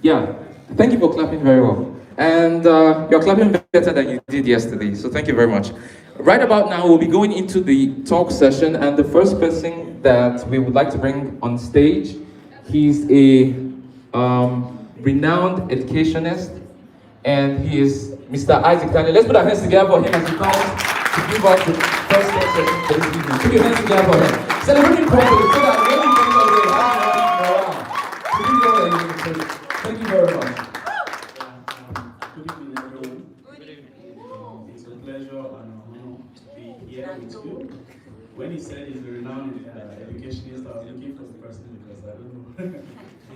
Yeah, thank you for clapping very well. And you're clapping better than you did yesterday, so thank you very much. Right about now, we'll be going into the talk session, and the first person that we would like to bring on stage, he's a renowned educationist, and he is Mr. Isaac Tanya. Let's put our hands together for him as he comes to give us the first talk session for this evening. Put your hands together for him. Celebrating properly so that when we come away, thank you very much. Good evening, everyone. It's a pleasure and an honor to be here with you. When he said he's a renowned educationist, I was looking for the person because I don't know.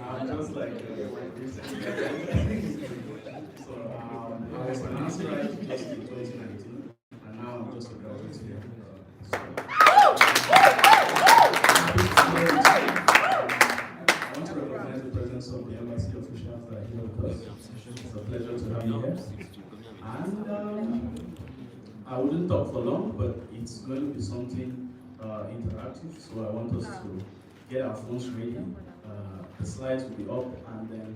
I'm just like so I was an Anssir just in 2019, and now I'm just a graduate here. I want to recognize the presence of the embassy officials that are here with us. It's a pleasure to have you here. And I wouldn't talk for long, but it's going to be something interactive. So I want us to get our phones ready. The slides will be up, and then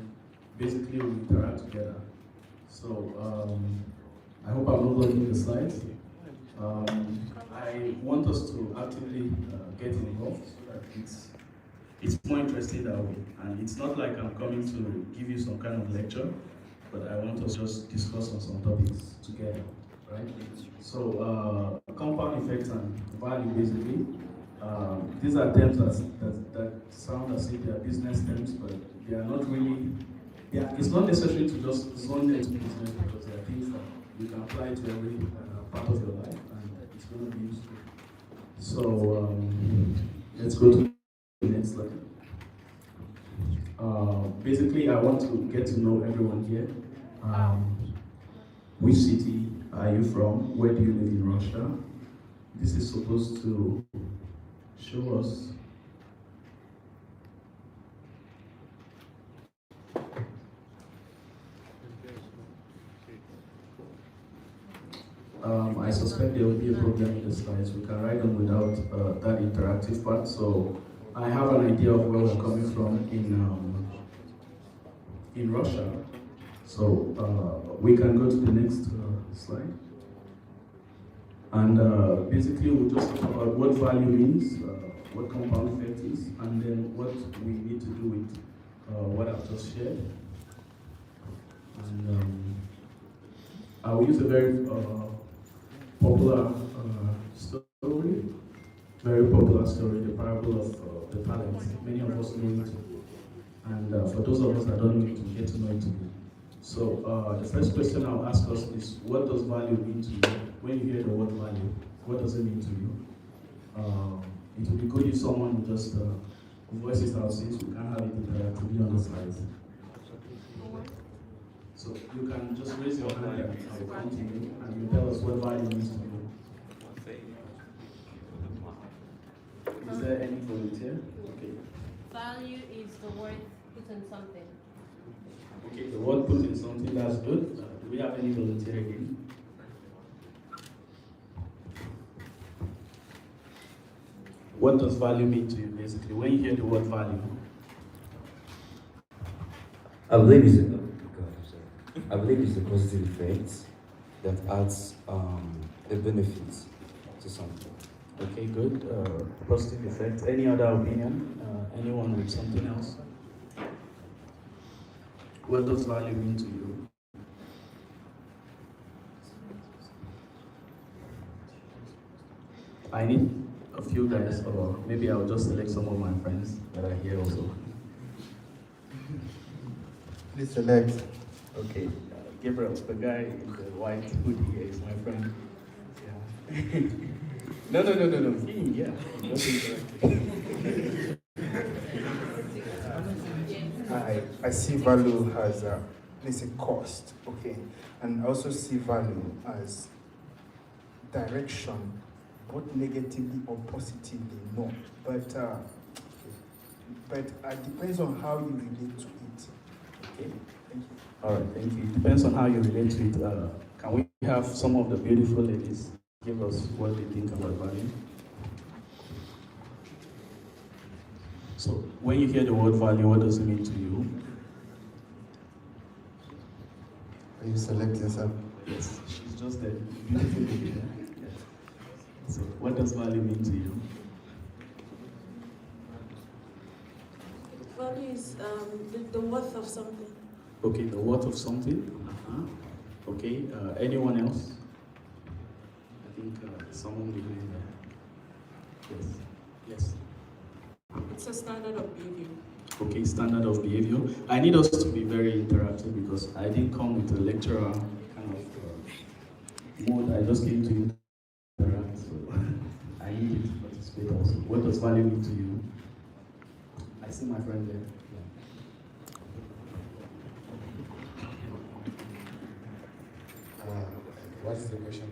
basically we'll interact together. So I hope I'm not blocking the slides. I want us to actively get involved so that it's more interesting that way. And it's not like I'm coming to give you some kind of lecture, but I want us to just discuss on some topics together, right? So compound effects and value basically. These are terms that sound as if they are business terms, but they are not really. Yeah, it's not necessary to just zone it to business because there are things that you can apply to every part of your life, and it's going to be useful. So let's go to the next slide. Basically, I want to get to know everyone here. Which city are you from? Where do you live in Russia? This is supposed to show us I suspect there will be a problem with the slides. We can write them without that interactive part. So I have an idea of where we're coming from in Russia. So we can go to the next slide. And basically we'll just talk about what value means, what compound effect is, and then what we need to do with what I've just shared. And I will use a very popular story, the parable of the talents. Many of us know it, and for those of us that don't know it, we get to know it today. So the first question I'll ask us is, what does value mean to you? When you hear the word value, what does it mean to you? It would be good if someone would just voice it out, since we can't have it interactively on the slides. So you can just raise your hand and I'll come to you, and you tell us what value means to you. Is there any volunteer? Okay. Value is the word put in something. Okay, the word put in something, that's good. Do we have any volunteer again? What does value mean to you, basically, when you hear the word value? I believe it's a positive effect that adds a benefit to something. Okay, good. Positive effect. Any other opinion? Anyone with something else? What does value mean to you? I need a few guys, or maybe I'll just select some of my friends that are here also. Please select. Okay, Gabriel, the guy in the white hoodie here is my friend. Yeah. No. He, yeah. I see value as let's say cost, okay, and I also see value as direction, both negatively or positively. No, but it depends on how you relate to it. Okay, thank you. All right, thank you. It depends on how you relate to it. Can we have some of the beautiful ladies give us what they think about value? So when you hear the word value, what does it mean to you? You select yourself. Yes, she's just a beautiful lady. Yes. So, what does value mean to you? Value is the worth of something. Okay, the worth of something. Okay, anyone else? I think someone behind there. Yes. Yes. It's a standard of behavior. Okay, standard of behavior. I need us to be very interactive because I didn't come with a lecturer kind of mode. I just came to interact, so I need you to participate also. What does value mean to you? I see my friend there. What is the question?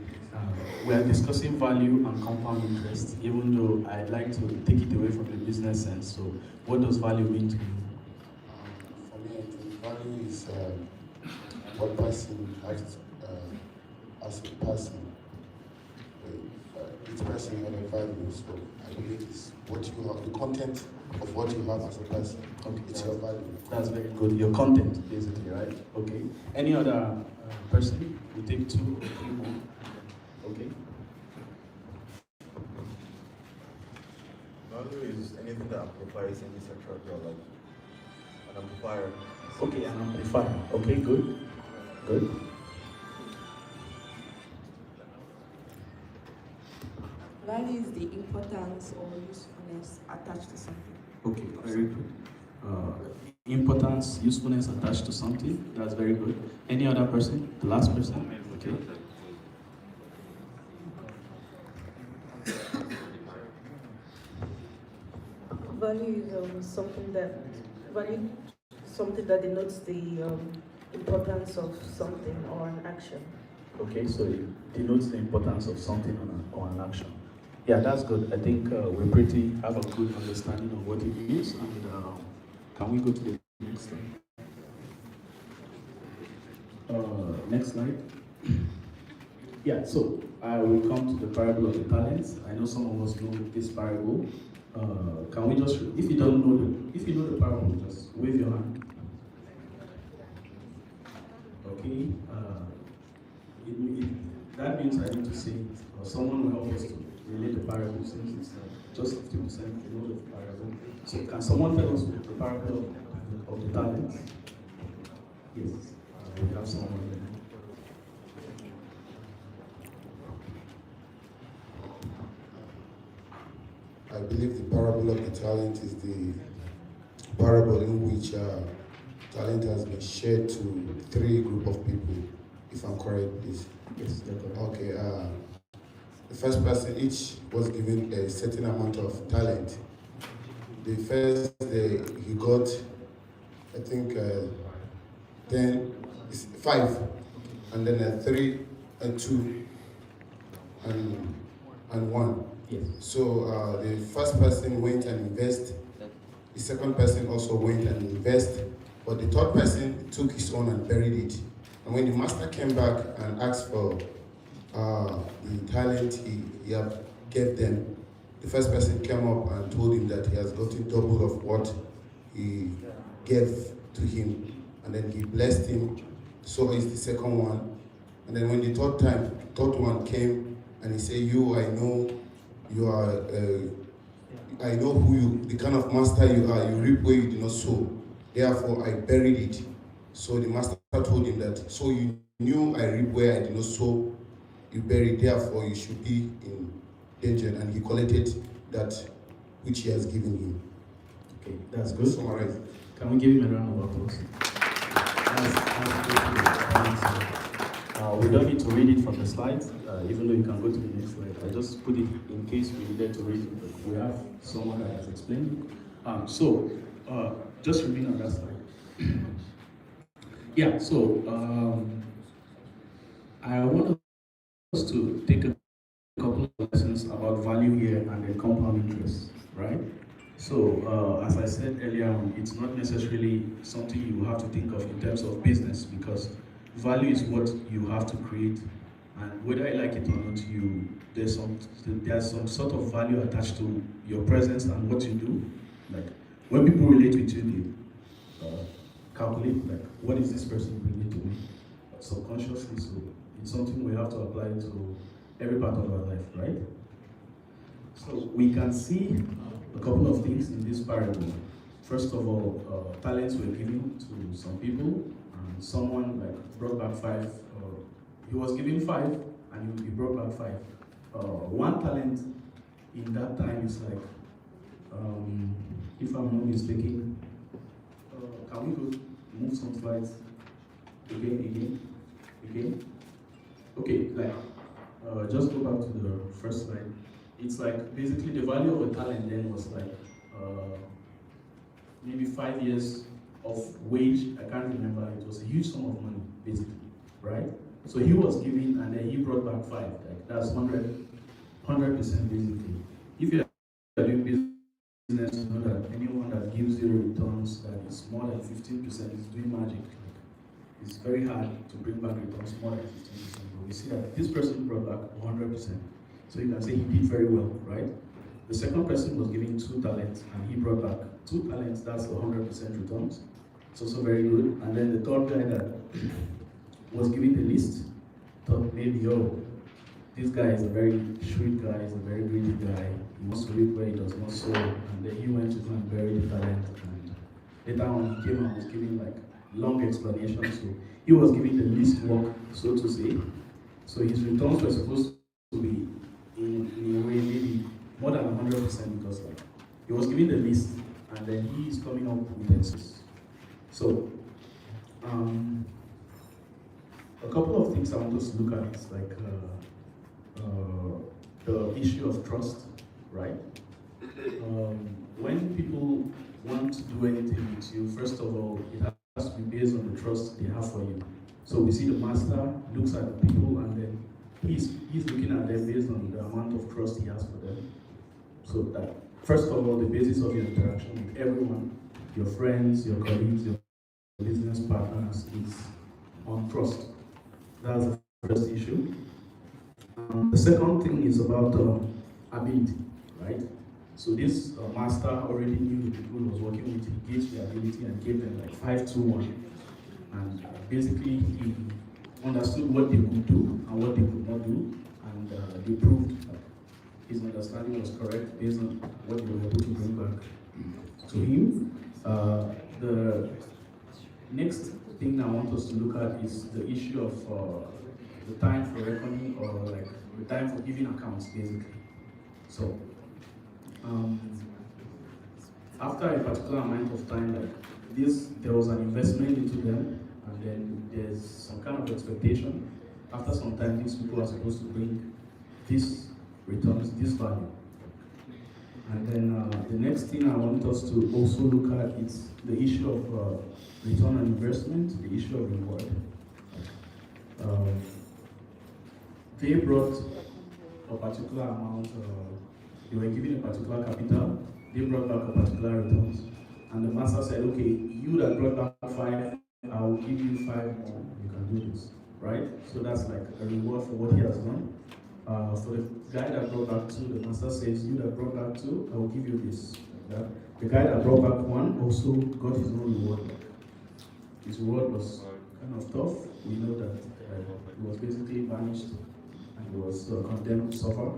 We are discussing value and compound interest, even though I'd like to take it away from the business sense. So, what does value mean to you? For me, I think value is what person acts as a person. Each person has a value, so I believe it's what you have, the content of what you have as a person. Okay, It's your value. That's very good. Your content, basically, right? Okay. Any other person? We take 2 or 3 more. Okay. Value is anything that amplifies any sexual or like an amplifier. Okay, an amplifier. Okay, good. Good. Value is the importance or usefulness attached to something. Okay, very good. Importance, usefulness attached to something. That's very good. Any other person? The last person? Okay. Value is something that denotes the importance of something or an action. Okay, so it denotes the importance of something or an action. Yeah, that's good. I think we pretty have a good understanding of what it is. And can we go to the next slide? Next slide. Yeah, so I will come to the parable of the talents. I know some of us know this parable. Can we just, if you don't know if you know the parable, just wave your hand. Okay. That means I need to say it, or someone will help us to relate the parable since it's just 50% you know the parable. So can someone tell us the parable of the talents? Yes, we have someone there. I believe the parable of the talent is the parable in which talent has been shared to 3 group of people, if I'm correct, please. Yes, Okay, the first person, each was given a certain amount of talent. The first, he got, I think, 5, and then 3 and 2 and 1. Yes. So the first person went and invested. The second person also went and invested, but the third person took his own and buried it. And when the master came back and asked for the talent he gave them, the first person came up and told him that he has gotten double of what he gave to him. And then he blessed him. So is the second one. And then when the third one came and he said, I know you are, I know who you, the kind of master you are, you reap where you did not sow. Therefore, I buried it. So the master told him that, so you knew I reap where I did not sow, you buried, therefore you should be in danger. And he collected that which he has given him. Okay, that's good. Summarize. Can we give him a round of applause? We don't need to read it from the slides, even though you can go to the next slide. I just put it in case we needed to read it, but we have someone that has explained it. Just remain on that slide. Yeah, so I want us to take a couple of lessons about value here and then compound interest, right? So, as I said earlier on, it's not necessarily something you have to think of in terms of business, because value is what you have to create, and whether I like it or not, there's some sort of value attached to your presence and what you do. Like when people relate with you, they calculate like, what is this person bringing to me? subconsciously. So it's something we have to apply to every part of our life, right? So we can see a couple of things in this parable. First of all, talents were given to some people, and someone like brought back five. He was given five, and he brought back five. One talent in that time is like, if I'm not mistaken, can we go move some slides again? Okay, like just go back to the first slide. It's like basically the value of a talent then was like maybe 5 years of wage. I can't remember. It was a huge sum of money, basically, right? So he was giving, and then he brought back five. Like that's 100% basically. If you are doing business, you know that anyone that gives you returns that is more than 15% is doing magic. Like, it's very hard to bring back returns more than 15%. But we see that this person brought back 100%. So you can say he did very well, right? The second person was given 2 talents, and he brought back 2 talents. That's 100% returns. It's also very good. And then the third guy that was given the least thought maybe, oh, this guy is a very shrewd guy, he's a very greedy guy. He wants to reap where he does not sow. And then he went to go and bury the talent. And later on, he came and was giving like long explanations. So he was giving the least work, so to say. So his returns were supposed to be in a way maybe more than 100% because like he was giving the list and then he is coming up with answers. So a couple of things I want us to look at is like the issue of trust, right? When people want to do anything with you, first of all, it has to be based on the trust they have for you. So we see the master looks at the people and then he's looking at them based on the amount of trust he has for them. So that, first of all, the basis of your interaction with everyone, your friends, your colleagues, your business partners, is on trust. That's the first issue. The second thing is about ability, right? So this master already knew the people he was working with. He gauged their ability and gave them like 5, 2, 1. And basically, he understood what they could do and what they could not do, and they proved that his understanding was correct based on what they were able to bring back to him. The next thing I want us to look at is the issue of the time for reckoning, or like the time for giving accounts, basically. So after a particular amount of time, like this, there was an investment into them, and then there's some kind of expectation. After some time, these people are supposed to bring this returns, this value. And then the next thing I want us to also look at is the issue of return on investment, the issue of reward. They brought a particular amount, they were given a particular capital, they brought back a particular returns. And the master said, okay, you that brought back 5, I will give you 5 more, you can do this, right? So that's like a reward for what he has done. For the guy that brought back 2, the master says, you that brought back 2, I will give you this. Like that. The guy that brought back 1 also got his own reward. His reward was kind of tough. We know that he was basically banished and he was condemned to suffer.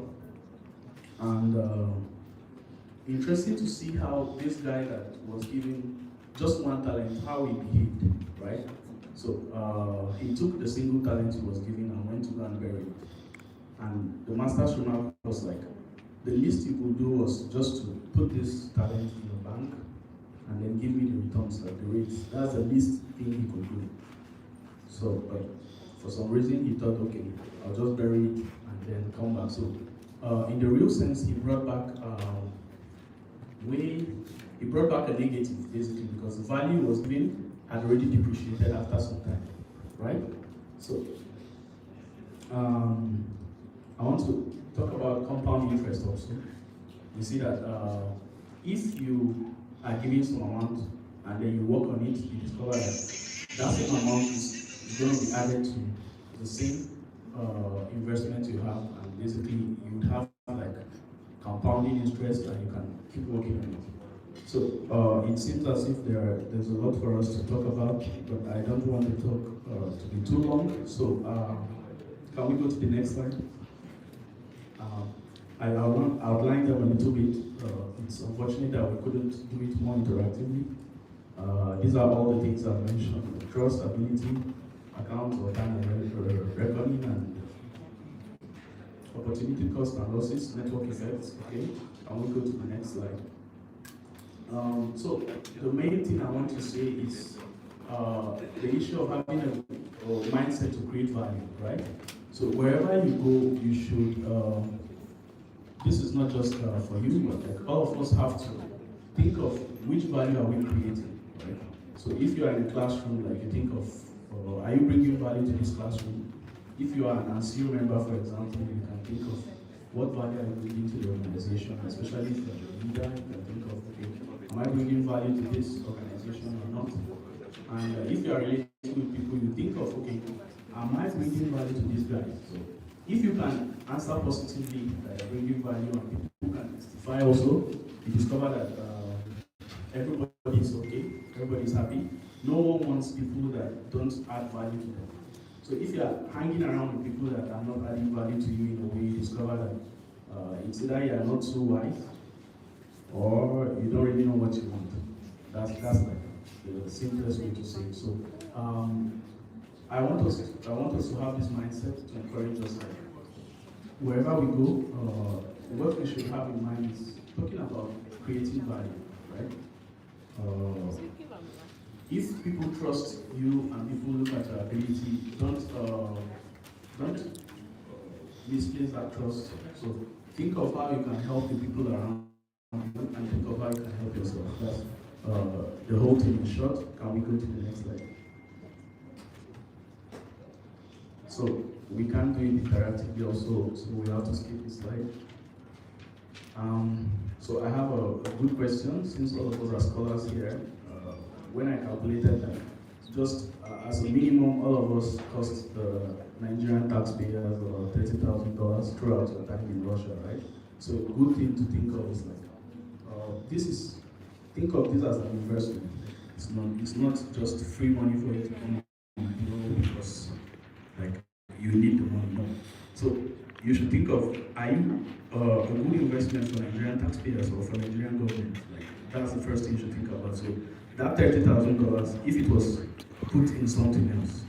And interesting to see how this guy that was given just 1 talent, how he behaved, right? So he took the single talent he was given and went to go and bury it. And the master's remark was like, the least you could do was just to put this talent in the bank and then give me the returns, like the rates. That's the least thing he could do. So, but for some reason he thought, okay, I'll just bury it and then come back. So, in the real sense, he brought back a negative, basically, because the value was given had already depreciated after some time, right? So, I want to talk about compound interest also. You see that if you are giving some amount and then you work on it, you discover that that same amount is going to be added to the same investment you have, and basically you would have like compounding interest and you can keep working on it. So it seems as if there's a lot for us to talk about, but I don't want the talk to be too long. So can we go to the next slide? I outlined them a little bit. It's unfortunate that we couldn't do it more interactively. These are all the things I mentioned: trust, ability, account or time reckoning, and opportunity cost and losses, network effects. Okay, and we'll go to the next slide. So the main thing I want to say is the issue of having a mindset to create value, right? So wherever you go, you should. This is not just for you, but like all of us have to think of which value are we creating, right? So if you are in a classroom, like you think of, are you bringing value to this classroom? If you are an Anssir member, for example, you can think of what value are you bringing to the organization, especially if you're a leader, you can think of, okay, am I bringing value to this organization or not? And if you are relating with people, you think of, okay, am I bringing value to these guys? So if you can answer positively that you're bringing value and people can testify also, you discover that everybody is okay, everybody is happy. No one wants people that don't add value to them. So if you are hanging around with people that are not adding value to you in a way, you discover that it's either you are not so wise or you don't really know what you want. That's like the simplest way to say it. So I want us to have this mindset to encourage us that wherever we go, what we should have in mind is talking about creating value, right? If people trust you and people look at your ability, don't misplace that trust. So think of how you can help the people around you and think of how you can help yourself. That's the whole thing in short. Can we go to the next slide? So we can't do it interactively also, so we have to skip this slide. So I have a good question, since all of us are scholars here. When I calculated that, just as a minimum, all of us cost the Nigerian taxpayers $30,000 throughout your time in Russia, right? So a good thing to think of is like, think of this as an investment. It's not just free money for you to come because like you need the money. No. So you should think of, are you a good investment for Nigerian taxpayers or for Nigerian government? Like that's the first thing you should think about. So that $30,000, if it was put in something else,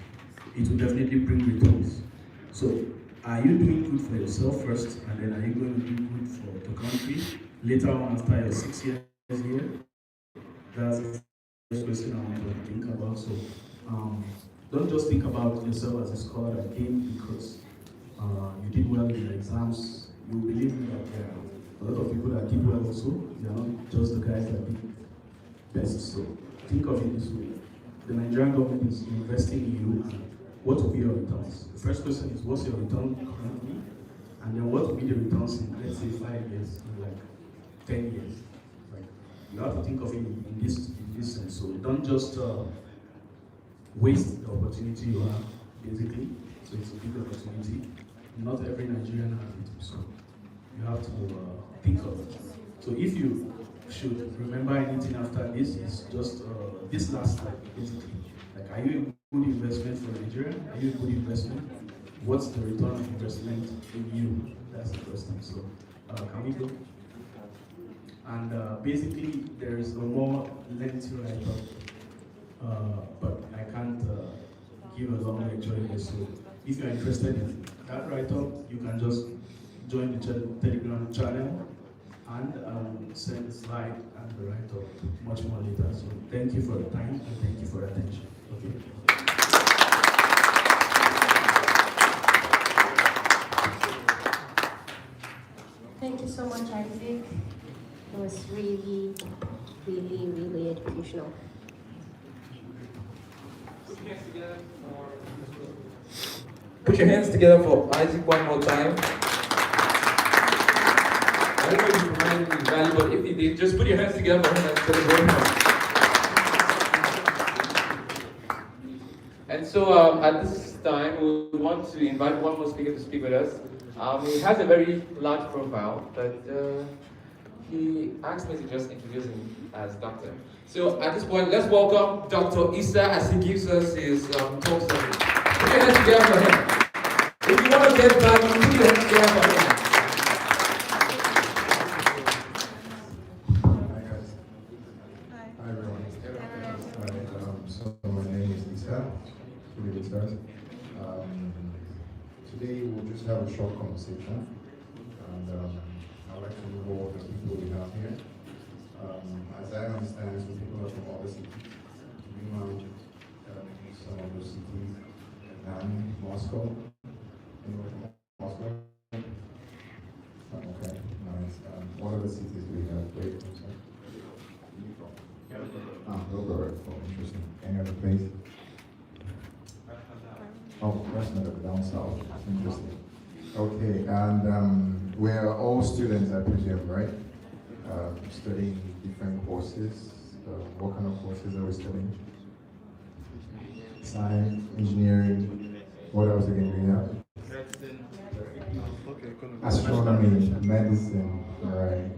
it will definitely bring returns. So are you doing good for yourself first, and then are you going to do good for the country later on after your 6 years here? That's the first question I want to think about. So don't just think about yourself as a scholar that came because you did well in your exams. You believe me that there are a lot of people that did well also. They are not just the guys that did best. So think of it this way. The Nigerian government is investing in you, and what will be your returns? The first question is, what's your return currently? And then what will be the returns in, let's say, 5 years, in like 10 years? Like, you have to think of it in this sense. So don't just waste the opportunity you have, basically. So it's a big opportunity. Not every Nigerian has it, so you have to think of it. So if you should remember anything after this, is just this last slide, basically. Like, are you a good investment for Nigeria? Are you a good investment? What's the return of investment in you? That's the first thing. So can we go? And basically, there is a more lengthy write-up, but I can't give a long lecture here. So if you're interested in that write-up, you can just join the Telegram channel and send the slide and the write-up much more later. So thank you for your time and thank you for your attention. Okay. Thank you so much, Isaac. It was really, really, really educational. Put your hands together for Isaac one more time. I don't know if you provided any value, but if you did, just put your hands together for him and celebrate him. And so at this time, we want to invite one more speaker to speak with us. He has a very large profile, but he asked me to just introduce him as doctor. So at this point, let's welcome Dr. Anssir as he gives us his talk session. Put your hands together for him. If you want to get value, put your hands together for him. Hi guys. Hi everyone. So my name is Anssir. Today we'll just have a short conversation, and I'd like to involve the people we have here. As I understand, some people are from other cities. Some of the cities, and Moscow. Anyone from Moscow? Okay, nice. What other cities do we have? Great. Belgorod. Oh, interesting. Any other place? Oh, that's not down south. Interesting. Okay, and we're all students, I presume, right? Studying different courses. What kind of courses are we studying? Science, engineering. What else again do we have? Astronomy, medicine, right?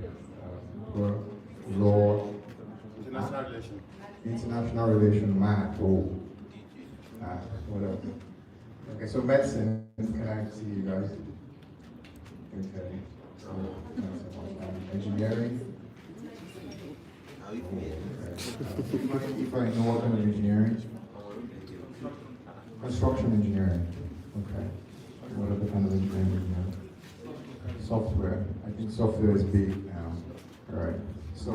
Law. International relations. International relation, math. Oh. What else? Okay, so medicine, can I see you guys? Okay. Engineering? Oh, okay. Do you mind if I know what kind of engineering? Construction engineering. Okay. What other kind of engineering do you have? Software. I think software is big now. Alright. So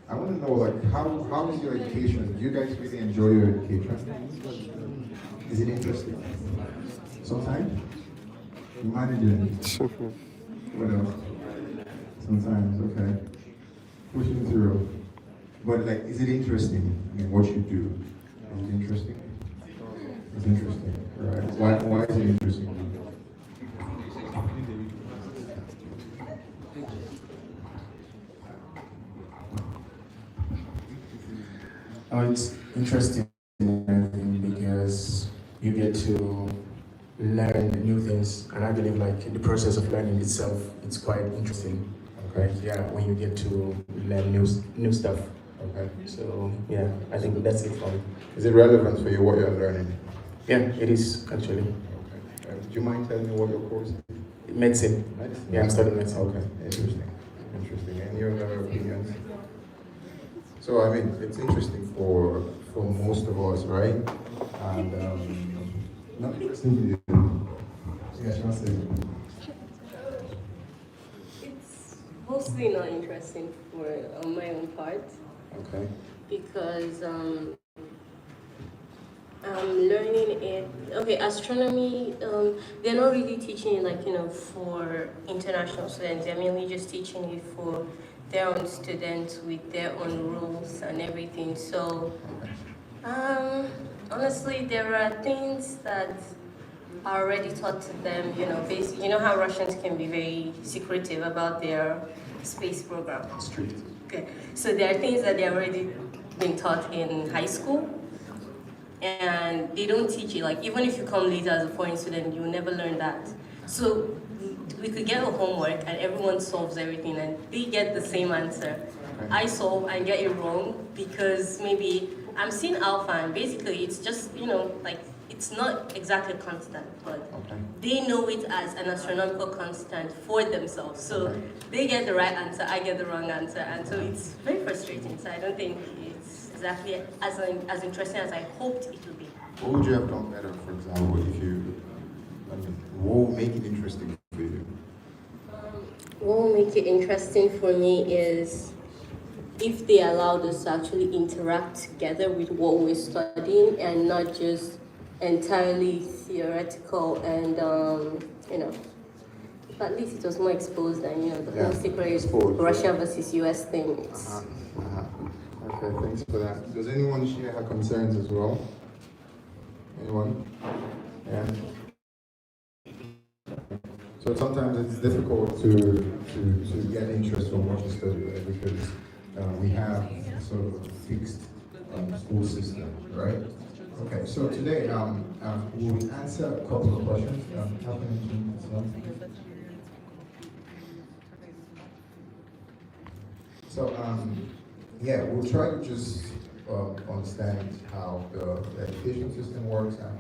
I want to know, like, how is your education? Do you guys really enjoy your education? Is it interesting? Sometimes? You manage it? What else? Sometimes, okay. Pushing through. But, like, is it interesting? I mean, what you do? Is it interesting? It's interesting, right? Why is it interesting? It's interesting because you get to learn new things, and I believe like the process of learning itself, it's quite interesting. Okay. Yeah, when you get to learn new stuff. Okay. So yeah, I think that's it for me. Is it relevant for you what you're learning? Yeah, it is actually. Okay. Do you mind telling me what your course is? Medicine. Medicine? Yeah, I'm studying medicine. Okay, interesting. Interesting. Any other opinions? So I mean, it's interesting for most of us, right? And not interesting to you. Yes, you want to say? It's mostly not interesting for on my own part. Okay. Because I'm learning it. Okay, astronomy. They're not really teaching it like for international students. They're mainly just teaching it for their own students with their own rules and everything. So, honestly, there are things that are already taught to them. Basically, you know how Russians can be very secretive about their space program. Strict. Okay, so there are things that they already been taught in high school, and they don't teach it. Like even if you come later as a foreign student, you will never learn that. So we could get a homework and everyone solves everything and they get the same answer. I solve and get it wrong because maybe I'm seeing alpha and basically it's just, like it's not exactly constant, but they know it as an astronomical constant for themselves. So they get the right answer, I get the wrong answer, and so it's very frustrating. So I don't think it's exactly as interesting as I hoped it would be. What would you have done better, for example, what would make it interesting for you? What will make it interesting for me is if they allowed us to actually interact together with what we're studying and not just entirely theoretical and, at least it was more exposed than, the whole secret Russia versus US thing. Okay, thanks for that. Does anyone share her concerns as well? Anyone? Yeah. So sometimes it's difficult to get interest from what you study, right? Because we have sort of a fixed school system, right? Okay, so today we'll answer a couple of questions. So, yeah, we'll try to just understand how the education system works and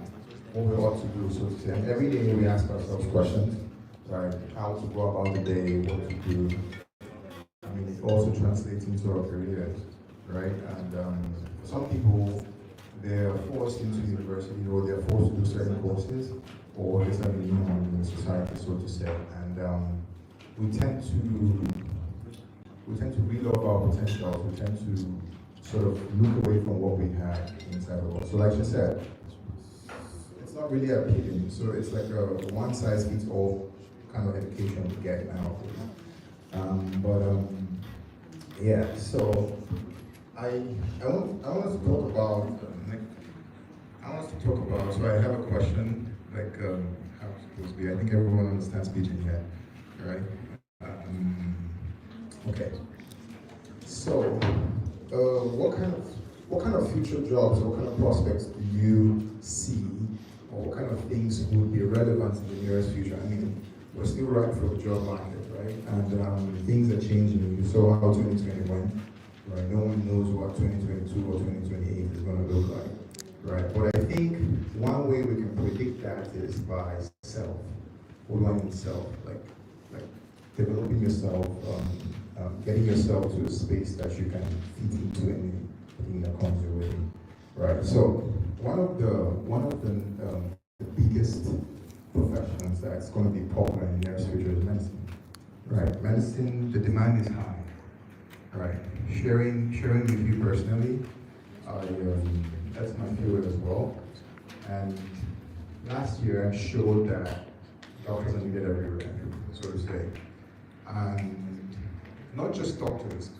what we ought to do. So to say, and every day we ask ourselves questions, right? How to go about the day, what to do. I mean, it also translates into our careers, right? And some people, they're forced into university or they're forced to do certain courses, or there's a minimum in society, so to say. And we tend to reload our potentials. We tend to sort of look away from what we have inside of us. So like you said, it's not really appealing. So it's like a one-size-fits-all kind of education we get now. Yeah. So I want us to talk about. So I have a question. Like how it's supposed to be. I think everyone understands pidgin here, right? Okay. So, what kind of future jobs, what kind of prospects do you see, or what kind of things would be relevant in the nearest future? I mean, we're still right for the job market, right? And things are changing. You saw how 2020 went, right? No one knows what 2022 or 2028 is going to look like, right? But I think one way we can predict that is by self. What do I mean self? Like developing yourself, getting yourself to a space that you can fit into anything that comes your way, right? So one of the biggest professions that's going to be popular in the nearest future is medicine, right? Medicine, the demand is high, right? Sharing with you personally, that's my field as well. And last year I showed that doctors are needed everywhere, so to say. And not just doctors,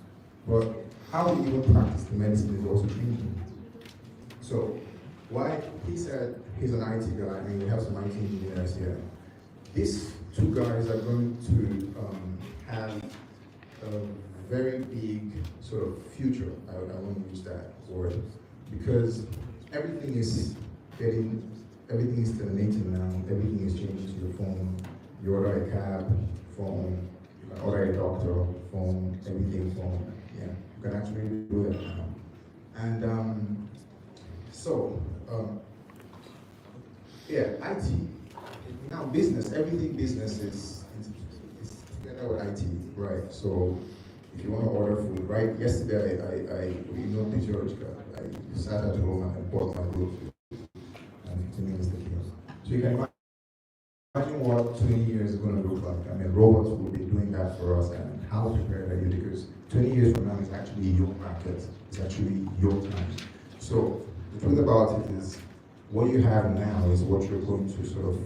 but how we even practice the medicine is also changing. So, why he said he's an IT guy, I mean, we have some IT engineers here. These two guys are going to have a very big sort of future, I want to use that word, because everything is terminating now, everything is changing to your phone. You order a cab, phone, order a doctor, phone, everything phone. Yeah, you can actually do that now. And yeah, IT. Now business, everything business is together with IT, right? So if you want to order food, right? Yesterday I sat at home and I bought my groceries, and 15 minutes they came. So you can imagine what 20 years is going to look like. I mean, robots will be doing that for us, and how prepared are you? Because 20 years from now is actually your market, it's actually your time. So the truth about it is, what you have now is what you're going to sort of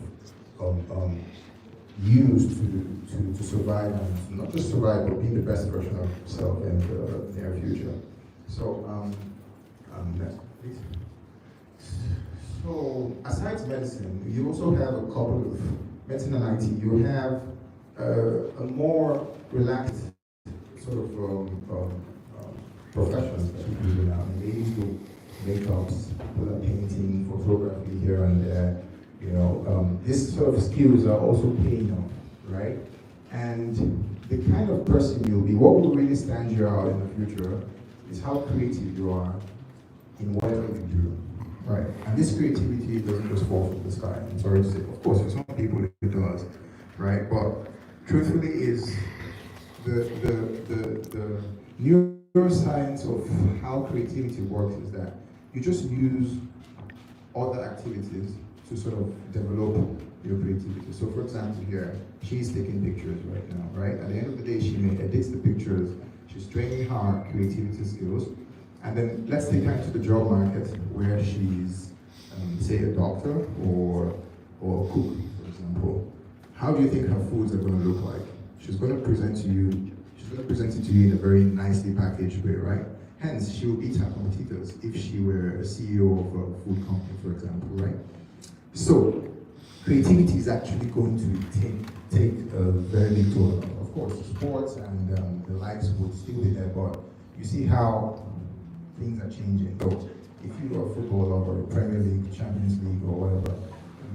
use to survive, and not just survive, but be the best version of yourself in the near future. So, next, please. So, aside medicine, you also have a couple of medicine and IT. You have a more relaxed sort of professions that people do now. They used to makeups, people are painting, photography here and there. You know, these sort of skills are also paying off, right? And the kind of person you'll be, what will really stand you out in the future is how creative you are in whatever you do, right? And this creativity doesn't just fall from the sky. I'm sorry to say, of course, for some people it does, right? But truthfully, is the neuroscience of how creativity works is that you just use other activities to sort of develop your creativity. So for example here, she's taking pictures right now, right? At the end of the day, she may edit the pictures, she's training her creativity skills, and then let's take her to the job market where she's, say, a doctor or a cook, for example. How do you think her foods are going to look like? She's going to present it to you in a very nicely packaged way, right? Hence, she will beat her competitors if she were a CEO of a food company, for example, right? So, creativity is actually going to take a very big toll. Of course, sports and the likes would still be there, but you see how things are changing. So, if you are a footballer or a Premier League, Champions League, or whatever,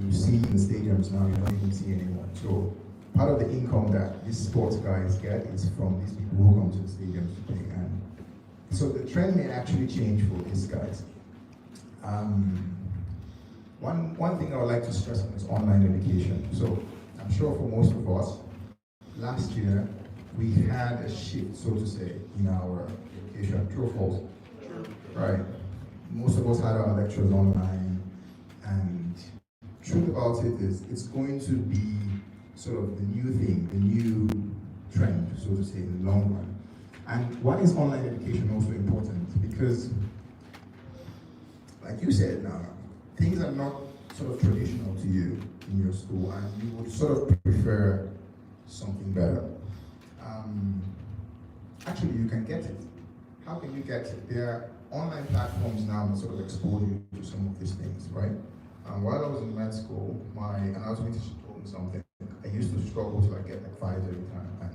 you see in the stadiums now, you don't even see anyone. So, part of the income that these sports guys get is from these people who come to the stadiums to play. And so the trend may actually change for these guys. One thing I would like to stress on is online education. So I'm sure for most of us, last year we had a shift, so to say, in our education. True or false? Right. Most of us had our lectures online, and truth about it is it's going to be sort of the new thing, the new trend, so to say, in the long run. And why is online education also important? Because, like you said now, things are not sort of traditional to you in your school, and you would sort of prefer something better. Actually, you can get it. How can you get it? There are online platforms now that sort of expose you to some of these things, right? While I was in med school, and I was going to told me something. I used to struggle to get like 5 every time. And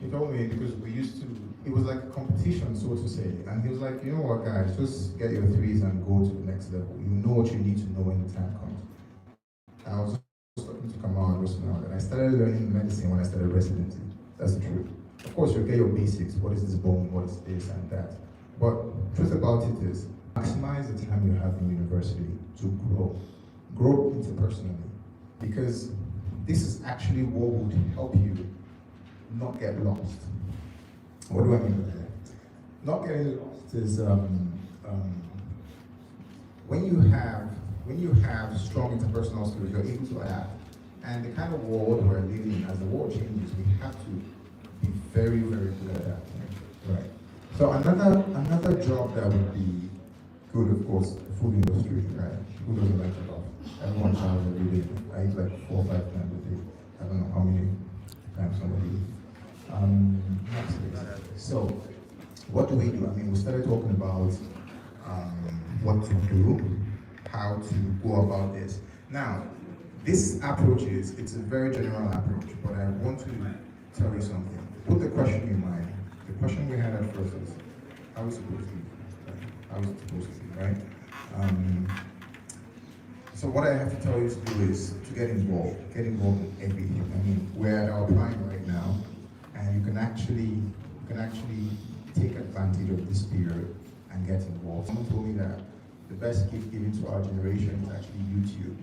he told me because it was like a competition, so to say. And he was like, you know what, guys, just get your 3s and go to the next level. You know what you need to know when the time comes. And I was starting to come out and I started learning medicine when I started residency. That's the truth. Of course, you'll get your basics. What is this bone? What is this and that? But truth about it is, maximize the time you have in university to grow interpersonally, because this is actually what would help you not get lost. What do I mean by that? Not getting lost is when you have strong interpersonal skills, you're able to adapt. And the kind of world we're living in, as the world changes, we have to be very, very good at that. Right. So another job that would be good, of course, the food industry, right? Who doesn't like to laugh? Everyone travels every day. I eat like 4 or 5 times a day. I don't know how many times somebody eats. So what do we do? I mean, we started talking about what to do, how to go about this. Now, this approach it's a very general approach, but I want to tell you something. Put the question in mind. The question we had at first is, how is it supposed to be? How is it supposed to be, right? So what I have to tell you to do is to get involved in everything. I mean, we're at our prime right now, and you can actually take advantage of this period and get involved. Someone told me that the best gift given to our generation is actually YouTube,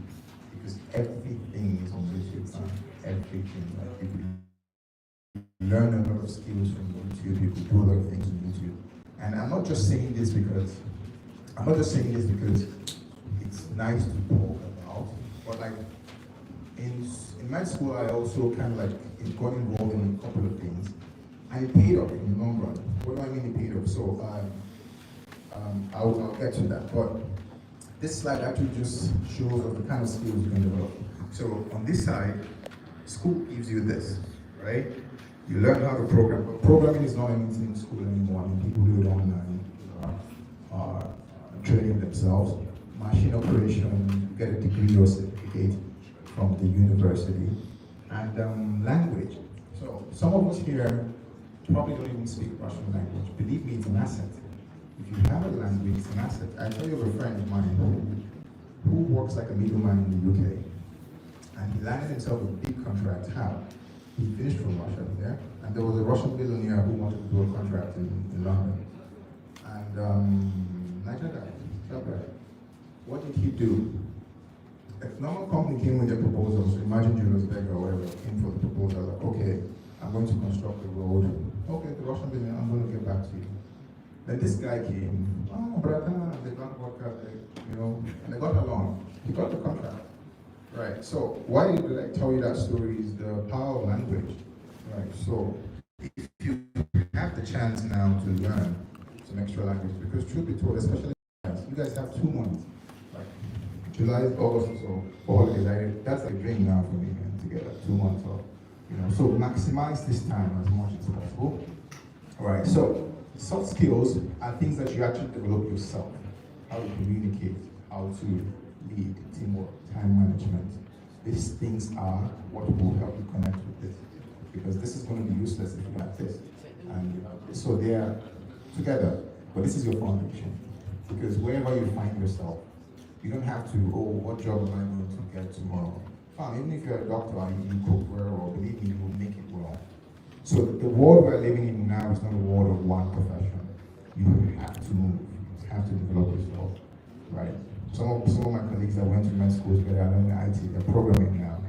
because everything is on YouTube now. Everything. Like, you can learn a lot of skills from YouTube, you can do a lot of things on YouTube. And I'm not just saying this because it's nice to talk about, but like in med school I also kind of got involved in a couple of things, and it paid off in the long run. What do I mean it paid off? So I'll get to that, but this slide actually just shows the kind of skills you can develop. So on this side, school gives you this, right? You learn how to program, but programming is not anything in school anymore. I mean, people do it online, are training themselves. Machine operation, you get a degree or certificate from the university. And language. So some of us here probably don't even speak Russian language. Believe me, it's an asset. If you have a language, it's an asset. I tell you of a friend of mine who works like a middleman in the UK. And he landed himself a big contract. How? He finished from Russia there, and there was a Russian billionaire who wanted to do a contract in London. And Nigeria, what did he do? A normal company came with their proposals. So imagine Julius Berger or whatever came for the proposal, like, okay, I'm going to construct the road. Okay, the Russian billionaire, I'm going to get back to you. Then this guy came, brother, they don't work out, and they got along. He got the contract. Right, so why did I tell you that story is the power of language. Right, so if you have the chance now to learn some extra language, because truth be told, especially you guys have 2 months, like July, August, or holidays, that's a dream now for me, man, to get like 2 months off. So maximize this time as much as possible. All right, so soft skills are things that you actually develop yourself. How to communicate, how to lead, teamwork, time management. These things are what will help you connect with this, because this is going to be useless if you have this. And so they are together, but this is your foundation. Because wherever you find yourself, you don't have to, what job am I going to get tomorrow? fine, even if you're a doctor and you cook very well, believe me, you will make it well. So the world we're living in now is not a world of one profession. You have to move, you have to develop yourself, right? Some of my colleagues that went to med school together are in IT, they're programming now.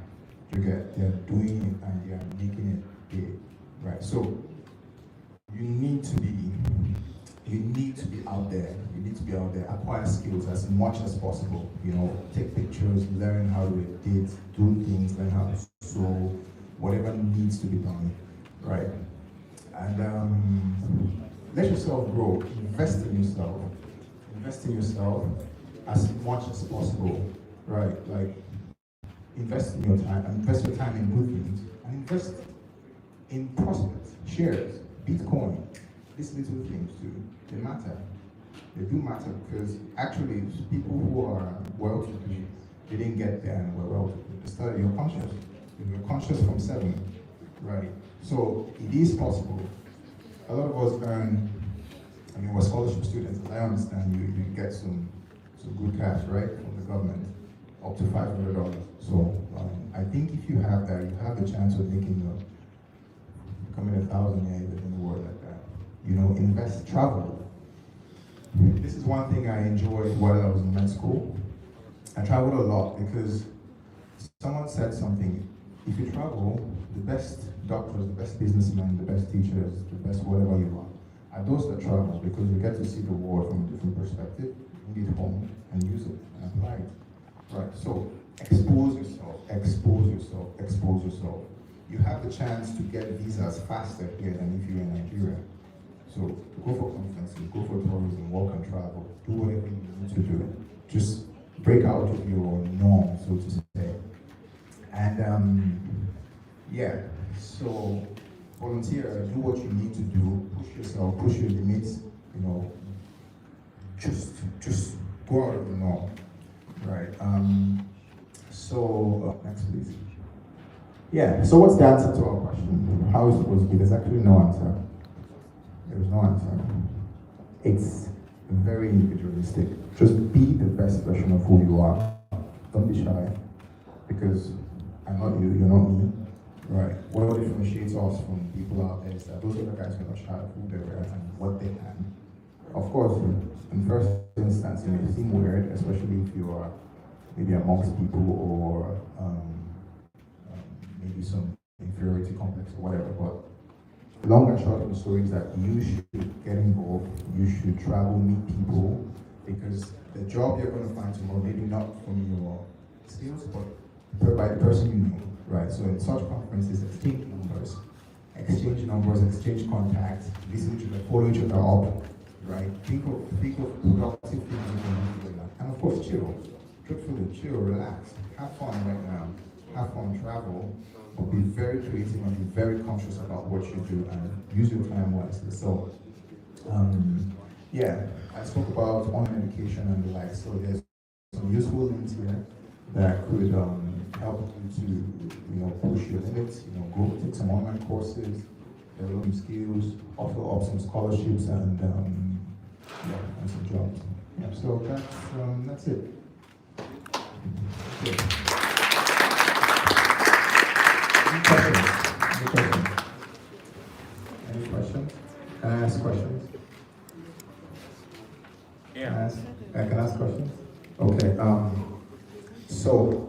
They're doing it and they're making it big, right? So you need to be out there. You need to be out there, acquire skills as much as possible. You know, take pictures, learn how to edit, do things, learn how to sew, whatever needs to be done, right? And let yourself grow. Invest in yourself. Invest in yourself as much as possible, right? Like, invest in your time, invest your time in good things, and invest in prospects, shares, Bitcoin. These little things too, they matter. They do matter because actually people who are well-to-do, they didn't get there and were well-to-do. They started, you're conscious. You're conscious from 7, right? So it is possible. A lot of us earn, we're scholarship students, as I understand you get some good cash, right, from the government, up to $500. So I think if you have that, you have the chance of making becoming 1,000 in the world like that. You know, invest, travel. This is one thing I enjoyed while I was in med school. I traveled a lot because someone said something. If you travel, the best doctors, the best businessmen, the best teachers, the best whatever you want, are those that travel because you get to see the world from a different perspective, bring it home and use it and apply it. Right, so expose yourself, expose yourself, expose yourself. You have the chance to get visas faster here than if you're in Nigeria. So go for conferences, go for tourism, work and travel, do whatever you need to do. Just break out of your norm, so to say. And yeah, so volunteer, do what you need to do, push yourself, push your limits, you know, just go out of the norm, right? Next please. Yeah, so what's the answer to our question? How is it supposed to be? There's actually no answer. There's no answer. It's very individualistic. Just be the best version of who you are. Don't be shy, because I'm not you, you're not me. Right. What differentiates us from people out there is that those other guys are not shy of who they were and what they can. Of course, in first instance, it may seem weird, especially if you are maybe amongst people or maybe some inferiority complex or whatever, but the long and short of the story is that you should get involved, you should travel, meet people, because the job you're going to find tomorrow, maybe not from your skills, but by the person you know, right? So in such conferences, exchange numbers, exchange contacts, listen to each other, follow each other up, right? Think of productive things you can do together. And of course, truthfully, chill, relax, have fun right now, have fun, travel, but be very creative and be very conscious about what you do and use your time wisely. So, yeah, I spoke about online education and the like, so there's some useful links here that could help you to, push your limits, go take some online courses, develop some skills, offer up some scholarships and some jobs. Yeah, so that's it. Okay. Any questions? Can I ask questions? Yeah. Can I ask questions? Okay. So,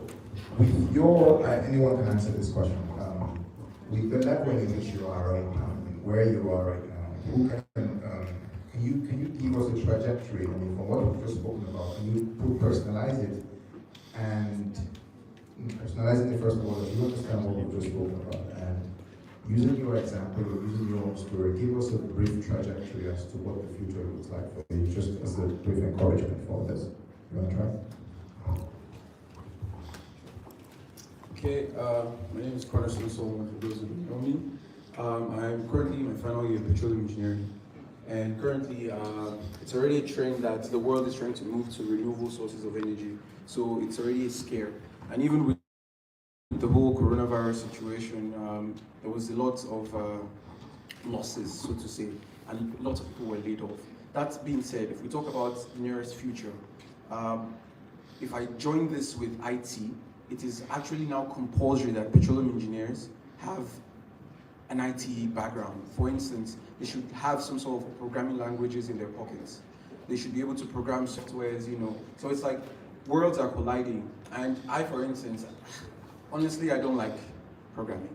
with your, anyone can answer this question. With the level in which you are right now, where you are right now, who can you give us a trajectory? I mean, from what we've just spoken about, can you personalize it? And personalizing it first of all, that you understand what we've just spoken about, and using your example, using your own story, give us a brief trajectory as to what the future looks like for you, just as a brief encouragement for others. You want to try? Okay, my name is Carter Solomon, for those who don't know me. I'm currently in my final year of petroleum engineering, and currently it's already a trend that the world is trying to move to renewable sources of energy, so it's already a scare. And even with the whole coronavirus situation, there was a lot of losses, so to say, and lots of people were laid off. That being said, if we talk about the nearest future, if I join this with IT, it is actually now compulsory that petroleum engineers have an IT background. For instance, they should have some sort of programming languages in their pockets. They should be able to program softwares, you know. So it's like worlds are colliding. And I, for instance, honestly, I don't like programming.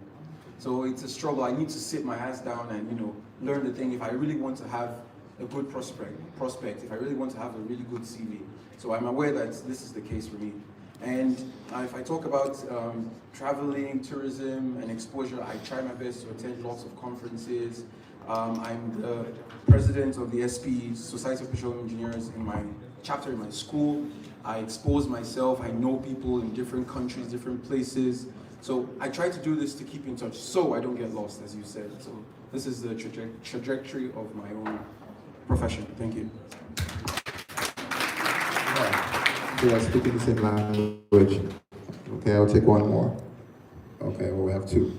So it's a struggle. I need to sit my ass down and, you know, learn the thing if I really want to have a good prospect, if I really want to have a really good CV. So I'm aware that this is the case for me. And if I talk about traveling, tourism, and exposure, I try my best to attend lots of conferences. I'm the president of the SP, Society of Petroleum Engineers, in my chapter in my school. I expose myself, I know people in different countries, different places. So I try to do this to keep in touch so I don't get lost, as you said. So this is the trajectory of my own profession. Thank you. We are speaking the same language. Okay, I'll take one more. Okay, well, we have two.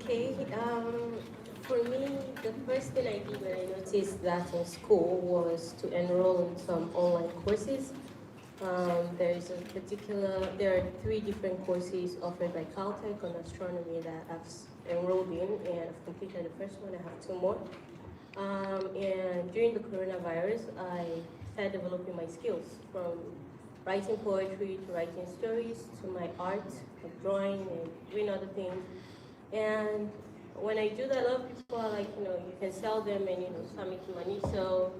Okay, for me, the first thing I did when I noticed that in school was to enroll in some online courses. There are 3 different courses offered by Caltech on astronomy that I've enrolled in, and I've completed the first one. I have 2 more. And during the coronavirus, I started developing my skills, from writing poetry to writing stories to my art, like drawing and doing other things. And when I do that, a lot of people are like, you can sell them and, start making money. So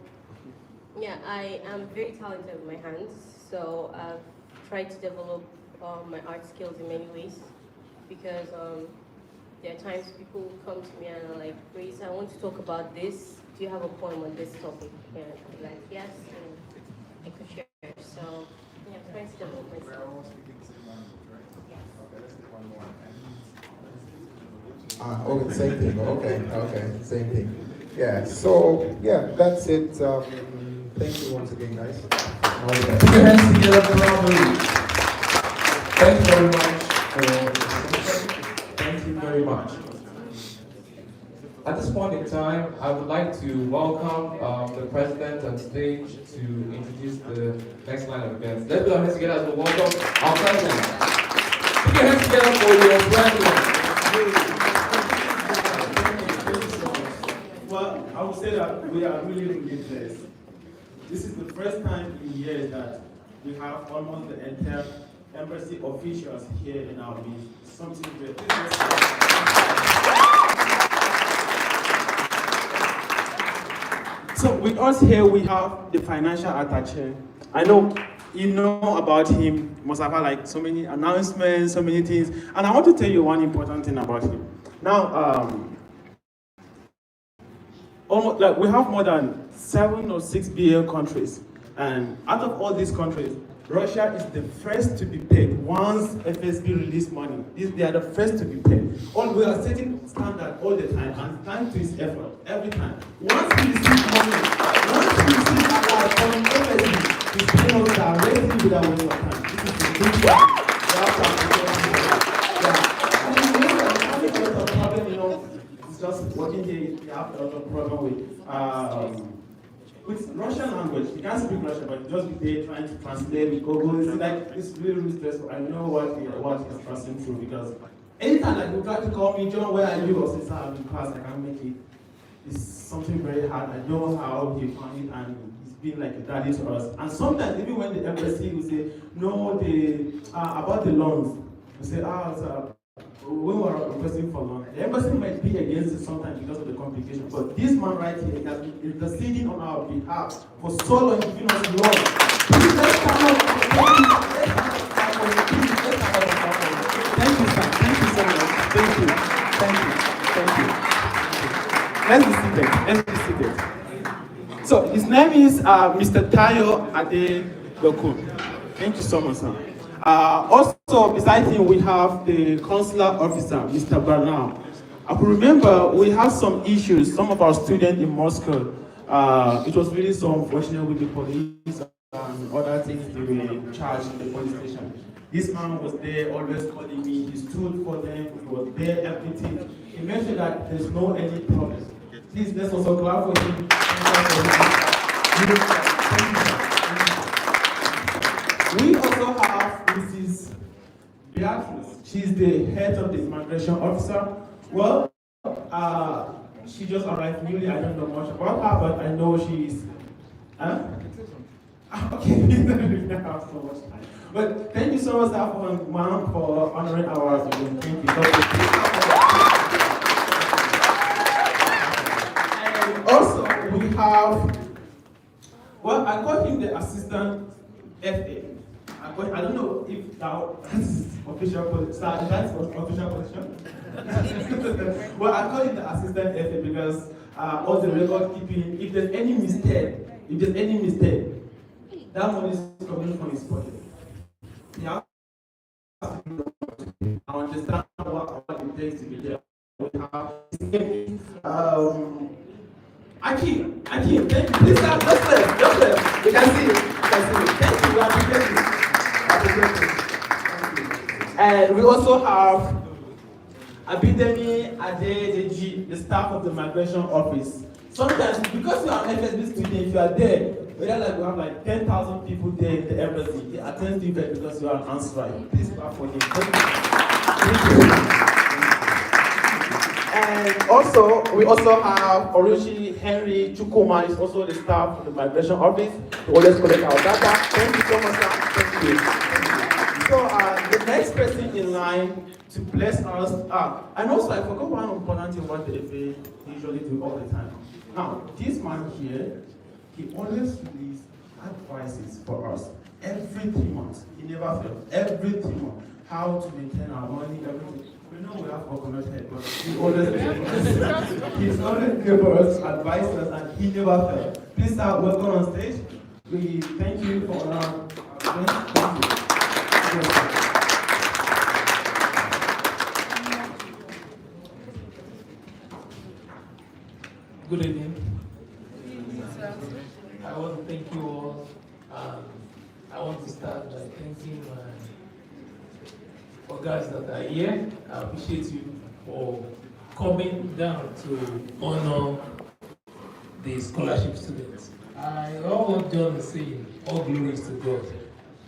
yeah, I am very talented with my hands. So I've tried to develop my art skills in many ways, because there are times people come to me and are like, Grace, I want to talk about this. Do you have a poem on this topic? And I'm like, yes, and I could share. So yeah, I'm trying to develop myself. We're all speaking the same language, right? Yes. Okay, let's take one more. Okay, same thing. Okay, same thing. Yeah, so, yeah, that's it. Thank you once again, guys. Put your hands together for Robert. Thank you very much for the presentation. Thank you very much. At this point in time, I would like to welcome the president on stage to introduce the next line of events. Let's put our hands together as we welcome our president. Put your hands together for your president. Well, I would say that we are really blessed. This is the first time in years that we have almost the entire embassy officials here in our midst. Something great. So with us here, we have the financial attaché. I know you know about him. Must have had like so many announcements, so many things. And I want to tell you one important thing about him. Now, almost like we have more than 7 or 6 billion countries, and out of all these countries, Russia is the first to be paid once FSB release money. They are the first to be paid. We are setting standard all the time, and thanks to his effort every time. Once we receive money, from FSB, he's paying us directly without waste of time. This is a big one. Just working here, you have a lot of problem with Russian language. You can't speak Russian, but just be there trying to translate with Google. It's really, really stressful. I know what he's passing through, because anytime like you try to call me, John, where are you? Or say, I'm in class, I can't make it. It's something very hard. I know how he found it, and he's been like a daddy to us. And sometimes even when the embassy will say, no, about the loans, we say, we were requesting for loan. The embassy might be against it sometimes because of the complications, but this man right here has been interceding on our behalf for so long, giving us loan. Please, let's stand up. Thank you, sir. Thank you so much. Thank you. Let's be seated. So his name is Mr. Tayo Adedoku. Thank you so much, sir. Also, beside him, we have the consular officer, Mr. Barnum. I could remember we had some issues, some of our students in Moscow. It was really so unfortunate with the police and other things they were charged in the police station. This man was there, always calling me. He stood for them, he was there, everything. He made sure that there's no any problem. Please, let's also clap for him. We also have Mrs. Beatrice. She's the head of the immigration officer. Well, she just arrived newly. I don't know much about her, but I know she's. Huh? Okay, we don't have so much time. But thank you so much, ma'am, for honoring our event. Thank you. And also, we have, well, I call him the assistant FA. I don't know if now that's official position. That's official position. Well, I call it the assistant FA because all the record keeping. If there's any mistake, that money is coming from his pocket. Yeah. I understand what it takes to be there. Akim, thank you. Please stand, just left. You can see it. Thank you, we appreciate it. And we also have Abidemi Adedeji, the staff of the migration office. Sometimes, because you are an FSB student, if you are there, we have like 10,000 people there in the embassy. They attend to you because you are an Anssir. Please clap for him. Thank you. And also, we also have Oluchi Henry Chukuma, is also the staff of the migration office. We always collect our data. Thank you so much, sir. Thank you. So the next person in line to bless us, and also I forgot one important thing what the FA usually do all the time. Now, this man here, he always releases advices for us every 3 months. He never fails. Every 3 months. How to maintain our money, everything. We know we have coconut head, but he always he's always there for us, advise us, and he never fails. Please start welcome on stage. We thank you for thank you. Good evening. I want to thank you all. I want to start by thanking my guys that are here. I appreciate you for coming down to honor the scholarship students. I all what John is saying, all glories to God.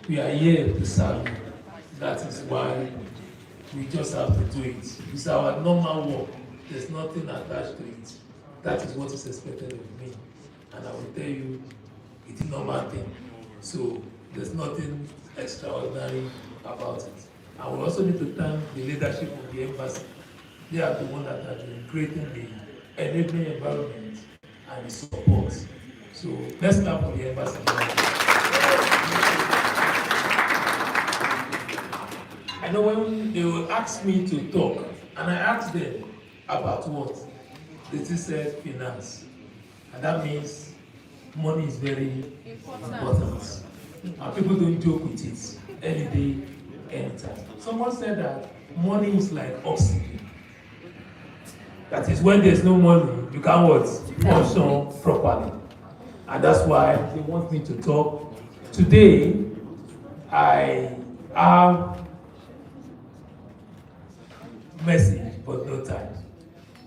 We are here to serve you. That is why we just have to do it. It's our normal work. There's nothing attached to it. That is what is expected of me. And I will tell you, it's a normal thing. So there's nothing extraordinary about it. I will also need to thank the leadership of the embassy. They are the ones that have been creating the enabling environment and the support. So let's clap for the embassy. I know when they will ask me to talk, and I asked them about what? They just said finance. And that means money is very important. And people don't joke with it any day, anytime. Someone said that money is like oxygen. That is, when there's no money, you can't what? Function properly. And that's why they want me to talk. Today, I have message, but no time.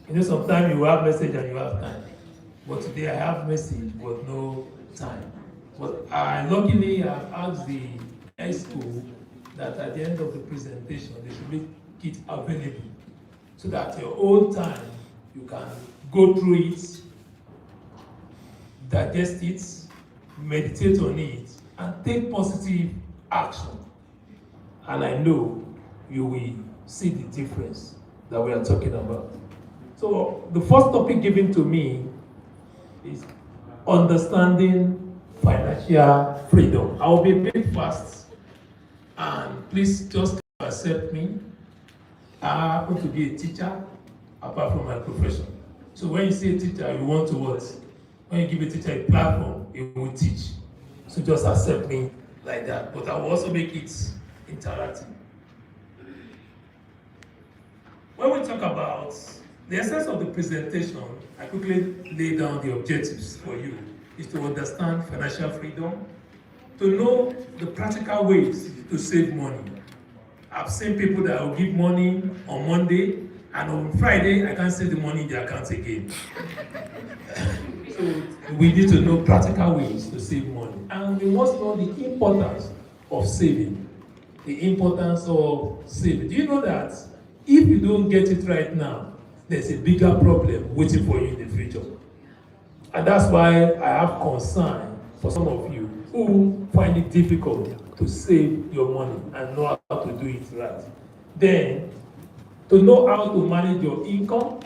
You know, sometimes you have message and you have time. But today I have message, but no time. But I luckily have asked the EXCO that at the end of the presentation, they should make it available so that your own time, you can go through it, digest it, meditate on it, and take positive action. And I know you will see the difference that we are talking about. So the first topic given to me is understanding financial freedom. I will be a bit fast, and please just accept me. I happen to be a teacher, apart from my profession. So when you say teacher, you want to what? When you give a teacher a platform, he will teach. So just accept me like that. But I will also make it interactive. When we talk about the essence of the presentation, I quickly lay down the objectives for you, is to understand financial freedom, to know the practical ways to save money. I've seen people that will give money on Monday, and on Friday, I can't see the money in their account again. So we need to know practical ways to save money. And we must know the importance of saving. The importance of saving. Do you know that if you don't get it right now, there's a bigger problem waiting for you in the future? And that's why I have concern for some of you who find it difficult to save your money and know how to do it right. Then, to know how to manage your income,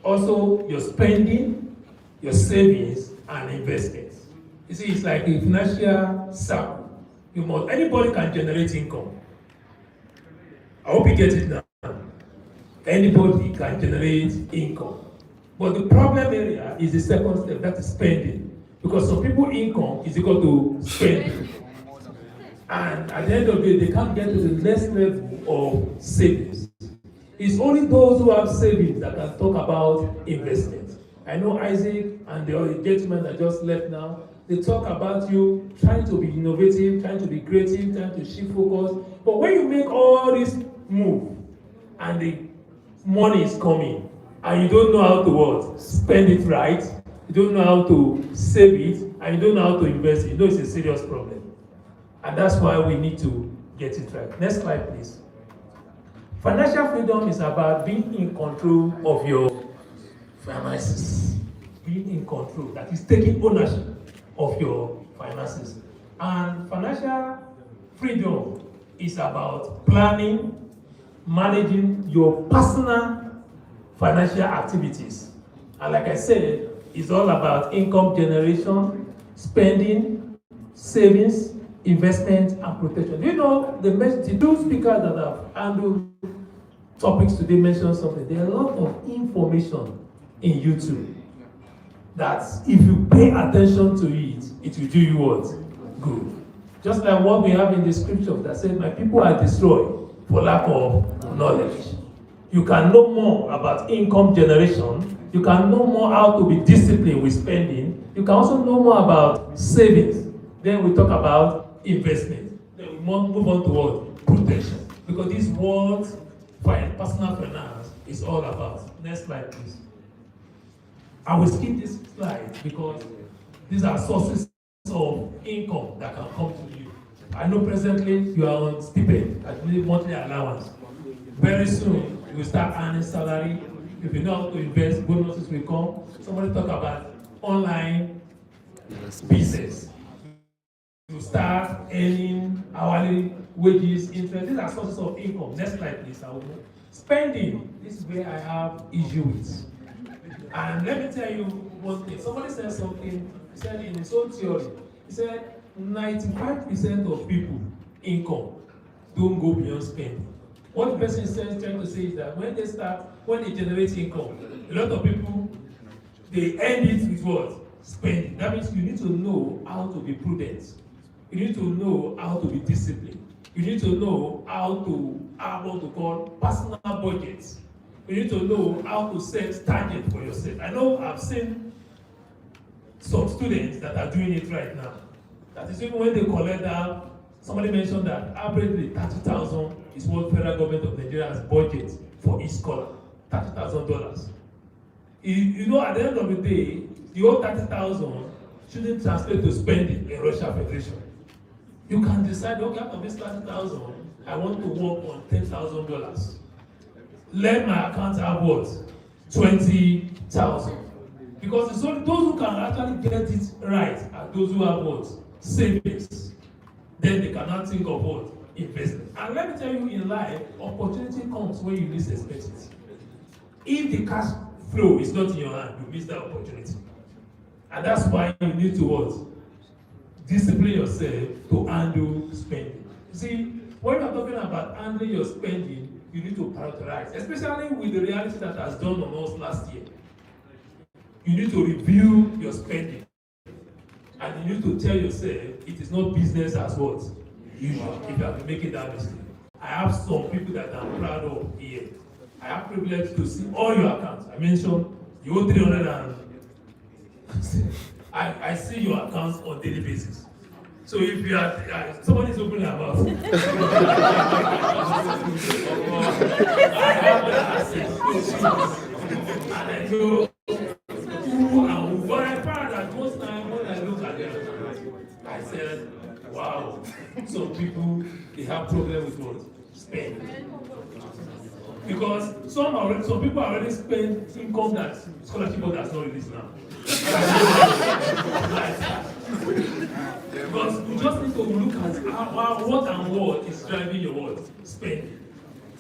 also your spending, your savings, and investments. You see, it's like a financial circle. Anybody can generate income. I hope you get it now. Anybody can generate income. But the problem area is the second step, that is spending. Because some people income is equal to spending. And at the end of the day, they can't get to the next level of savings. It's only those who have savings that can talk about investment. I know Isaac and the other gentlemen that just left now, they talk about you trying to be innovative, trying to be creative, trying to shift focus. But when you make all this move and the money is coming and you don't know how to what? Spend it right, you don't know how to save it, and you don't know how to invest it, you know it's a serious problem. And that's why we need to get it right. Next slide, please. Financial freedom is about being in control of your finances. Being in control, that is taking ownership of your finances. And financial freedom is about planning, managing your personal financial activities. And like I said, it's all about income generation, spending, savings, investment, and protection. You know, the two speakers that have handled topics today mentioned something. There are a lot of information in YouTube that if you pay attention to it, it will do you what? Good. Just like what we have in the scripture that said, my people are destroyed for lack of knowledge. You can know more about income generation. You can know more how to be disciplined with spending. You can also know more about savings. Then we talk about investment. Then we move on to what? Protection. Because this world, personal finance is all about. Next slide, please. I will skip this slide because these are sources of income that can come to you. I know presently you are on stipend, at monthly allowance. Very soon, you will start earning salary. If you know how to invest, bonuses will come. Somebody talk about online business. You start earning hourly wages, interest. These are sources of income. Next slide, please. Spending. This is where I have issue with. And let me tell you one thing. Somebody said something, he said in his own theory, he said 95% of people income don't go beyond spending. What the person is trying to say is that when they generate income, a lot of people, they end it with what? Spending. That means you need to know how to be prudent. You need to know how to be disciplined. You need to know how to have what we call personal budgets. You need to know how to set target for yourself. I know I've seen some students that are doing it right now. That is even when they collect that, somebody mentioned that averagely 30,000 is what federal government of Nigeria has budget for each scholar. $30,000. You know, at the end of the day, the whole 30,000 shouldn't translate to spending in Russia Federation. You can decide, okay, out of this 30,000, I want to work on $10,000. Let my account have what? 20,000. Because it's only those who can actually get it right are those who have what? Savings. Then they cannot think of what? Investment. And let me tell you, in life, opportunity comes when you least expect it. If the cash flow is not in your hand, you miss that opportunity. And that's why you need to what? Discipline yourself to handle spending. See, when you're talking about handling your spending, you need to prioritize, especially with the reality that has done on us last year. You need to review your spending. And you need to tell yourself it is not business as what? Usual, if you have been making that mistake. I have some people that I'm proud of here. I have privilege to see all your accounts. I mentioned you owe 300 and I see your accounts on daily basis. So if you are, somebody's opening their mouth. I have the access. And I know who and some people, they have problem with what? Spending. Because some people already spend income that scholarship board has not released now. Because you just need to look at what and what is driving your what? Spending.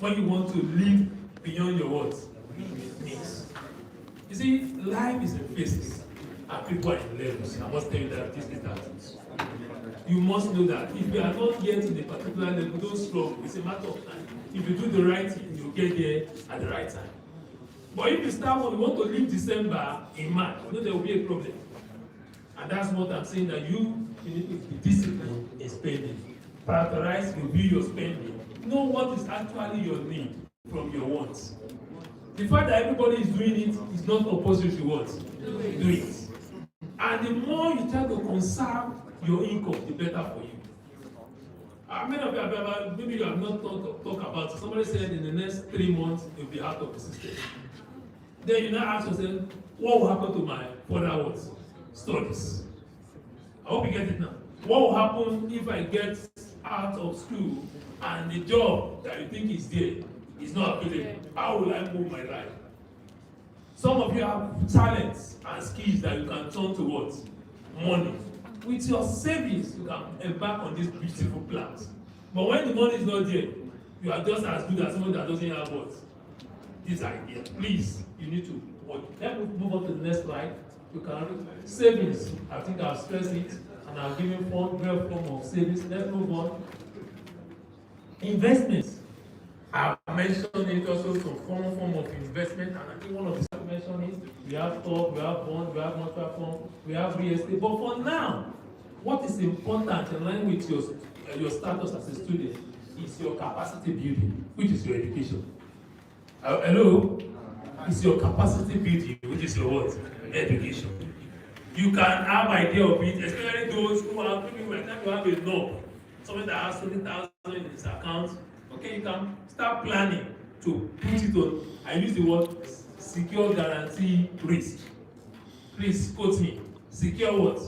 When you want to live beyond your what? Needs. You see, life is in phases and people are in levels. I must tell you that this is that. You must know that if you are not yet in a particular level, don't struggle. It's a matter of time. If you do the right thing, you'll get there at the right time. But if you start when you want to leave December in March, you know there will be a problem. And that's what I'm saying, that you need to be disciplined in spending. Prioritize, review your spending. Know what is actually your need from your wants. The fact that everybody is doing it is not opposite to what? Do it. And the more you try to conserve your income, the better for you. Many of you have ever, maybe you have not talked about it. Somebody said in the next 3 months, you'll be out of the system. Then you now ask yourself, what will happen to my further studies? I hope you get it now. What will happen if I get out of school and the job that you think is there is not available? How will I move my life? Some of you have talents and skills that you can turn towards money. With your savings, you can embark on these beautiful plans. But when the money is not there, you are just as good as someone that doesn't have what? This idea. Please, you need to work. Let me move on to the next slide. You can savings. I think I've stressed it, and I've given one form of savings. Let's move on. Investments. I've mentioned it also, some common form of investment, and I think one of the stuff mentioned is we have stock, we have bond, we have mutual fund, we have real estate. But for now, what is important in line with your status as a student is your capacity building, which is your education. Hello? It's your capacity building, which is your what? Education. You can have idea of it, especially those who are maybe by the time you have a knob, someone that has 20,000 in his account. Okay, you can start planning to put it on. I use the word secure guarantee risk. Please quote me. Secure what?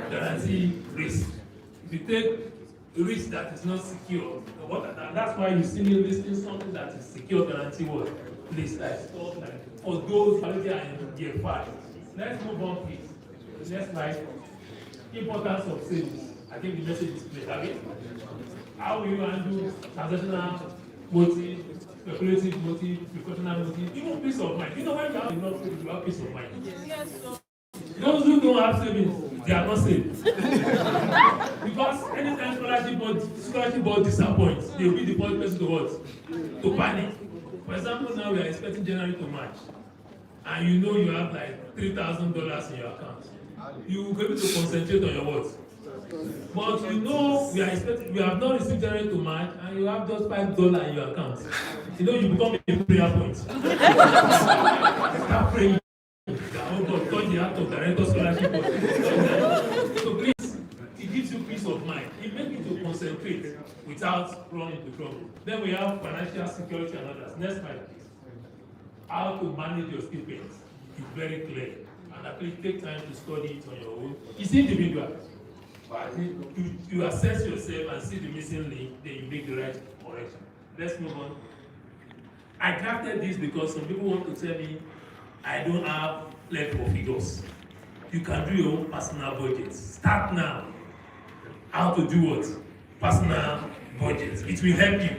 Guarantee risk. If you take a risk that is not secure, and that's why you see me listing something that is secure guarantee what? Please, like for those who are in year 5. Let's move on, please. Next slide. Importance of savings. I think the message is clear. Okay? How will you handle transactional motive, speculative motive, precautionary motive, even peace of mind? You know, when you have enough savings, you have peace of mind. Yes, sir. Those who don't have savings, they are not saved. Because anytime scholarship board disappoints, they will be the first person to what? To panic. For example, now we are expecting January to March, and you know you have like $3,000 in your account. You will be able to concentrate on your what? But you know we have not received January to March, and you have just $5 in your account. You know you become a prayer point. Start praying. Oh God, touch the heart of director scholarship. So please, it gives you peace of mind. It makes you to concentrate without running into trouble. Then we have financial security and others. Next slide, please. How to manage your stipends is very clear, and please take time to study it on your own. It's individual. But you assess yourself and see the missing link, then you make the right correction. Let's move on. I crafted this because some people want to tell me I don't have level of figures. You can do your own personal budget. Start now. How to do what? Personal budget. It will help you.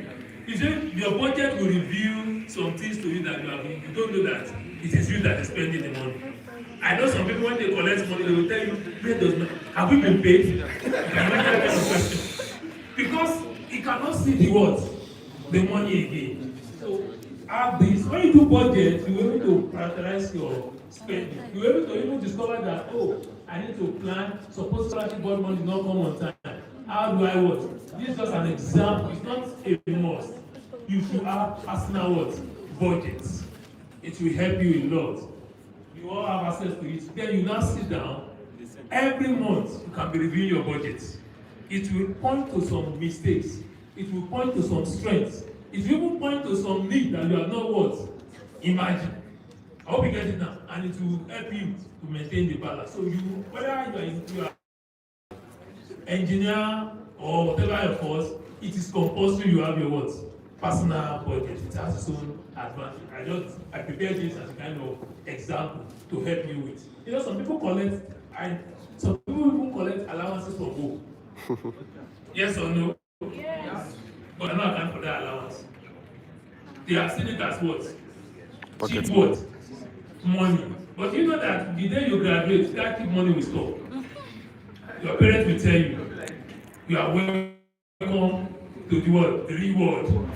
Your budget will reveal some things to you that you don't know that it is you that is spending the money. I know some people, when they collect money, they will tell you, have we been paid? You can imagine that kind of question. Because he cannot see the what? The money again. So, have this. When you do budget, you're able to prioritize your spending. You're able to even discover that, oh, I need to plan. Suppose scholarship board money not come on time. How do I what? This is just an example. It's not a must. You should have personal what? Budgets. It will help you a lot. You all have access to it. Then you now sit down. Every month, you can be reviewing your budget. It will point to some mistakes. It will point to some strengths. It will even point to some need that you have not what? Imagine. I hope you get it now. And it will help you to maintain the balance. So whether you are engineer, or whatever your course, it is compulsory you have your what? Personal budget. It has its own advantage. I prepared this as a kind of example to help you with. You know, some people some people even collect allowances from home. Yes or no? Yes. But I'm not account for that allowance. They have seen it as what? Pocket Cheap what? Money. But you know that the day you graduate, that cheap money will stop. Your parents will tell you are welcome to the world, the real world.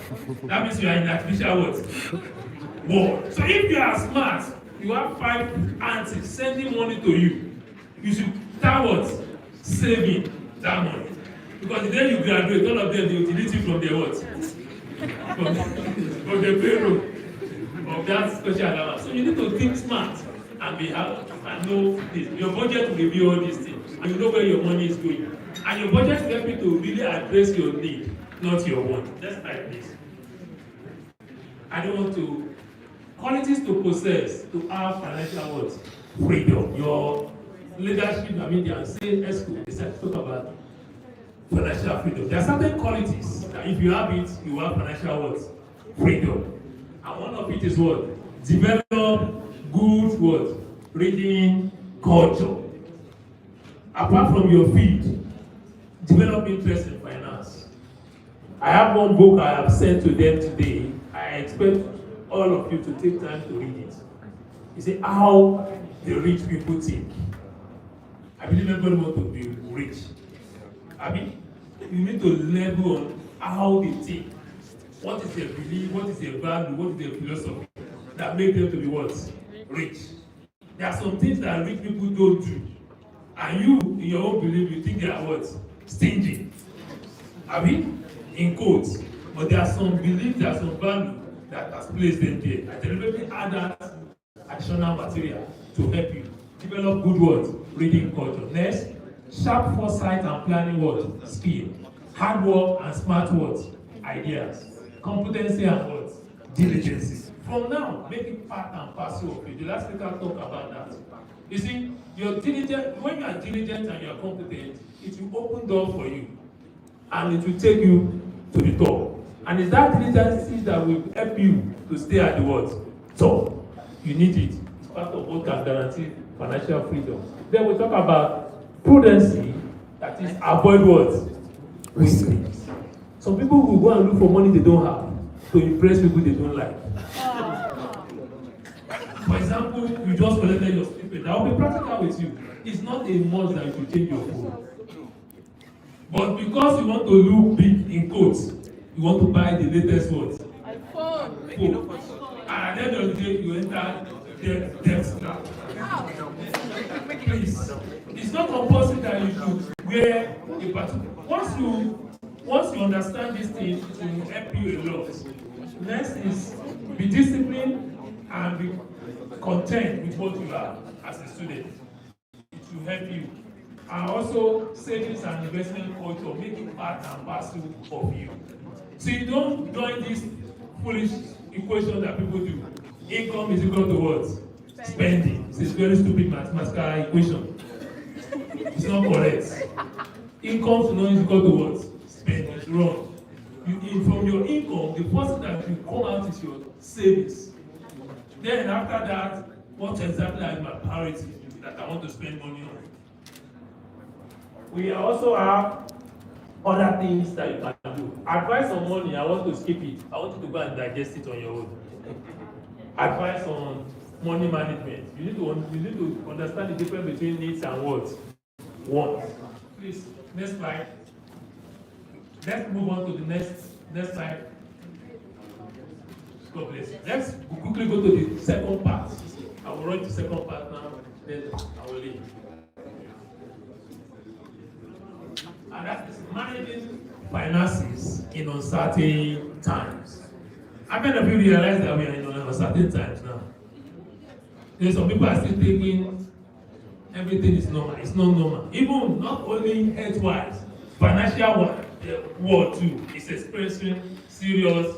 That means you are in artificial world. So if you are smart, you have 5 aunties sending money to you, you should start what? Saving that money. Because the day you graduate, all of them, they will delete you from their what? From the payroll of that special allowance. So you need to think smart and know this. Your budget will review all these things. And you know where your money is going. And your budget will help you to really address your need, not your want. Let's type this. I don't want to. Qualities to possess to have financial what? Freedom. Your leadership, the Anssir school, they said talk about financial freedom. There are certain qualities that if you have it, you have financial what? Freedom. And one of it is what? Develop good what? Reading culture. Apart from your field, develop interest in finance. I have one book I have sent to them today. I expect all of you to take time to read it. You see how the rich people think. I believe everybody wants to be rich. You need to level on how they think. What is their belief, what is their value, what is their philosophy that make them to be what? Rich. There are some things that rich people don't do. And you, in your own belief, you think they are what? Stingy. In quotes. But there are some beliefs, there are some value that has placed them there. I deliberately add that additional material to help you develop good words, reading culture. Next, sharp foresight and planning what? Skill. Hard work and smart words, ideas. Competency and what? Diligence. From now, make it part and parcel of you. The last speaker talked about that. You see, you're diligent. When you are diligent and you are competent, it will open doors for you. And it will take you to the top. And it's that diligence that will help you to stay at the what? Top. You need it. It's part of what can guarantee financial freedom. Then we talk about prudency, that is avoid what? Wastage. Some people will go and look for money they don't have to impress people they don't like. For example, you just collected your stipend. I will be practical with you. It's not a must that you should change your phone. But because you want to look big in quotes, you want to buy the latest what? Phone. And at the end of the day, you enter debt trap. Please. It's not compulsory that you should wear a particular. Once you understand this thing, it will help you a lot. Next is be disciplined and be content with what you are as a student. It will help you. And also, savings and investment culture, make it part and parcel of you. So you don't join this foolish equation that people do. Income is equal to what? Spending. It's a very stupid mathematical equation. It's not correct. Income is not equal to what? Spending. It's wrong. From your income, the first thing that will come out is your savings. Then after that, what exactly is my priority that I want to spend money on? We also have other things that you can do. Advice on money, I want to skip it. I want you to go and digest it on your own. Advice on money management. You need to understand the difference between needs and wants. Please, next slide. Let's move on to the next slide. God bless you. Let's quickly go to the second part. I will run to the second part now, then I will leave. And that is managing finances in uncertain times. How many of you realize that we are in uncertain times now? There's some people are still thinking everything is normal. It's not normal. Even not only health-wise, financial world too is experiencing serious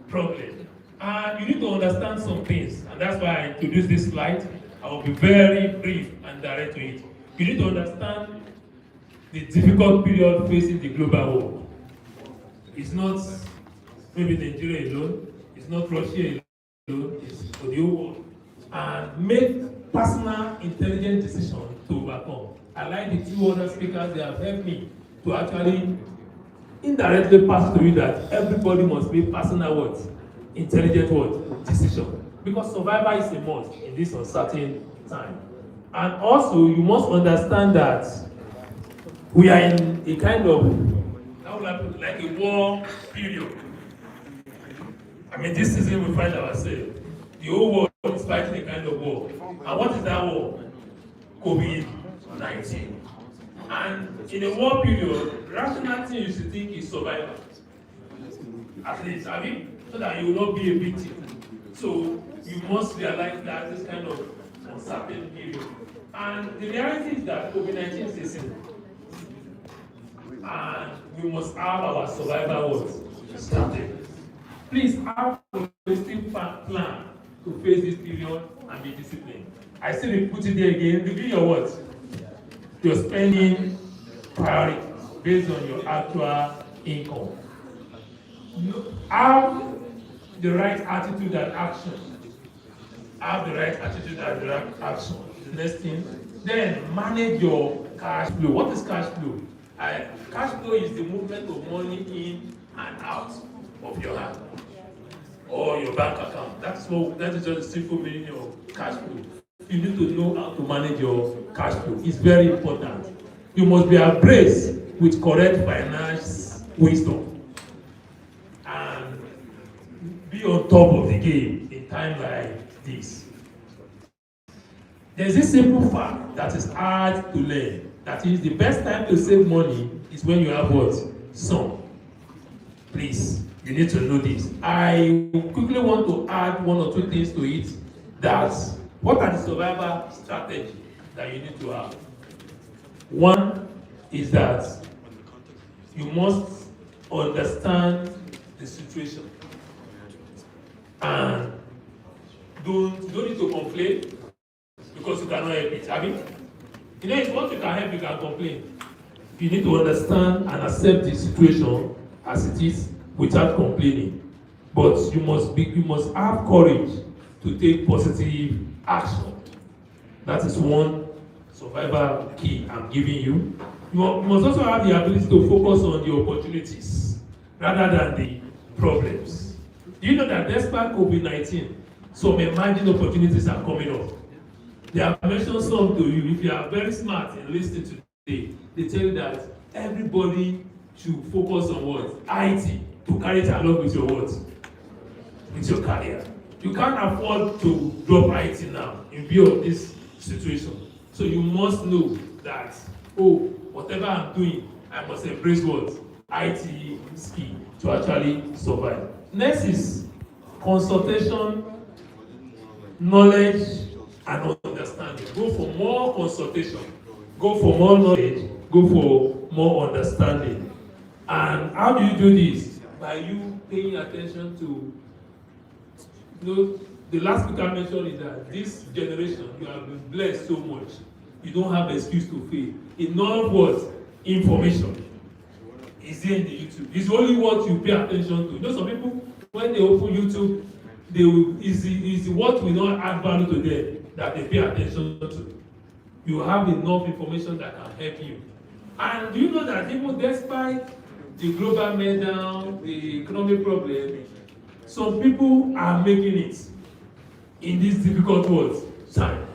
problem. And you need to understand some things, and that's why I introduced this slide. I will be very brief and direct to it. You need to understand the difficult period facing the global world. It's not maybe Nigeria alone, it's not Russia alone, it's for the whole world. And make personal intelligent decisions to overcome. I like the two other speakers, they have helped me to actually indirectly pass to you that everybody must make personal what? Intelligent what? Decision. Because survival is a must in this uncertain time. And also, you must understand that we are in a kind of, like a war period. I mean, this season we find ourselves. The whole world is fighting a kind of war. And what is that war? COVID-19. And in a war period, rational thing you should think is survival. At least, I mean, so that you will not be a victim. So you must realize that this kind of uncertain period. And the reality is that COVID-19 is a sin. And we must have our survival strategy. Please have a holistic plan to face this period and be disciplined. I still repeat it there again. Review your what? Your spending priorities based on your actual income. Have the right attitude and action. Have the right attitude and the right action. The next thing. Then manage your cash flow. What is cash flow? Cash flow is the movement of money in and out of your hand or your bank account. That is just a simple meaning of cash flow. You need to know how to manage your cash flow. It's very important. You must be abreast with correct finance wisdom and be on top of the game in time like this. There's this simple fact that is hard to learn. That is, the best time to save money is when you have what? Some. Please, you need to know this. I quickly want to add one or two things to it. That what are the survival strategies that you need to have? One is that you must understand the situation. And you don't need to complain because you cannot help it. I mean, you know, if what you can help, you can complain. You need to understand and accept the situation as it is without complaining. But you must have courage to take positive action. That is one survival key I'm giving you. You must also have the ability to focus on the opportunities rather than the problems. Do you know that despite COVID-19, some emerging opportunities are coming up? They have mentioned some to you. If you are very smart in listening today, they tell you that everybody should focus on what? IT, to carry it along with your what? With your career. You can't afford to drop IT now in view of this situation. So you must know that, oh, whatever I'm doing, I must embrace what? IT skill to actually survive. Next is consultation, knowledge, and understanding. Go for more consultation. Go for more knowledge. Go for more understanding. And how do you do this? By you paying attention to, the last speaker mentioned is that this generation, you have been blessed so much. You don't have excuse to fail. Enough what? Information is there in the YouTube. It's only what you pay attention to. You know, some people, when they open YouTube, is what will not add value to them that they pay attention to. You have enough information that can help you. And do you know that even despite the global meltdown, the economic problem, some people are making it in this difficult world time.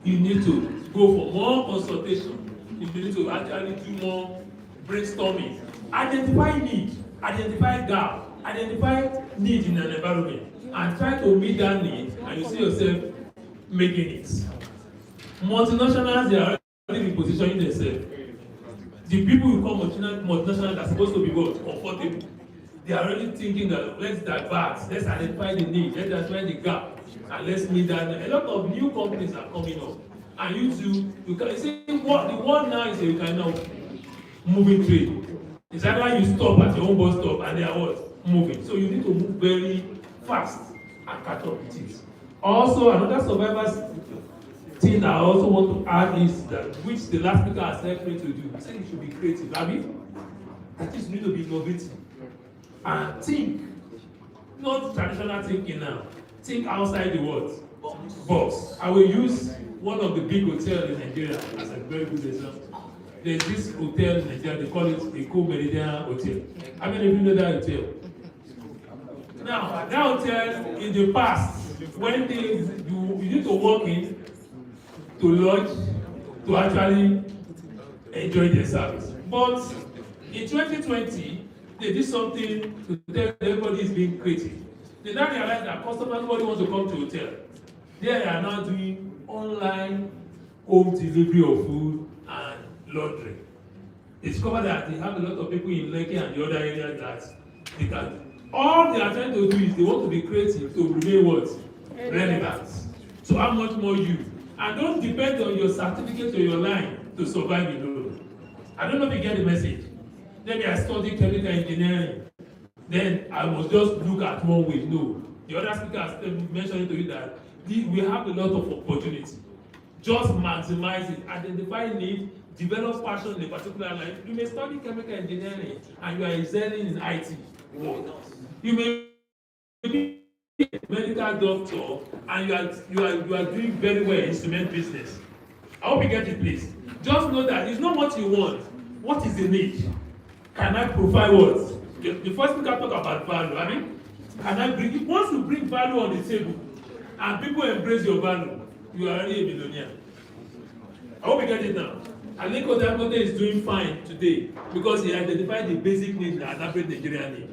You need to go for more consultation. You need to actually do more brainstorming. Identify need, identify gap, identify need in an environment, and try to meet that need, and you see yourself making it. Multinationals, they are already positioning themselves. The people who call multinationals are supposed to be what? Comfortable. They are already thinking that let's divert, let's identify the need, let's identify the gap, and let's meet that. A lot of new companies are coming up. And you too, you can see what the one now is a kind of moving trade. It's either you stop at your own bus stop and they are what? Moving. So you need to move very fast and catch up with it. Also, another survival thing I also want to add is that, which the last speaker has helped me to do. I said you should be creative. I mean, that is, you need to be innovative and think, not traditional thinking now. Think outside the what? Box. I will use one of the big hotels in Nigeria as a very good example. There's this hotel in Nigeria, they call it the Co-Meridian Hotel. How many of you know that hotel? Now, that hotel in the past, when you need to walk in to lodge, to actually enjoy the service. But in 2020, they did something to tell everybody is being creative. They now realize that customers, nobody wants to come to hotel. They are now doing online home delivery of food and laundry. They discover that they have a lot of people in Lekki and the other areas that they can. All they are trying to do is they want to be creative to remain what? Relevant. So how much more you? And don't depend on your certificate or your line to survive alone. I don't know if you get the message. Maybe I studied chemical engineering. Then I must just look at one way. No. The other speaker has mentioned to you that we have a lot of opportunity. Just maximize it, identify need, develop passion in a particular line. You may study chemical engineering and you are excelling in IT. You may be a medical doctor and you are doing very well in instrument business. I hope you get it, please. Just know that it's not what you want. What is the need? Can I provide what? The first speaker talk about value. I mean, can I bring? Once you bring value on the table and people embrace your value, you are already a millionaire. I hope you get it now. Aliko Dangote is doing fine today because he identified the basic needs that an average Nigerian need.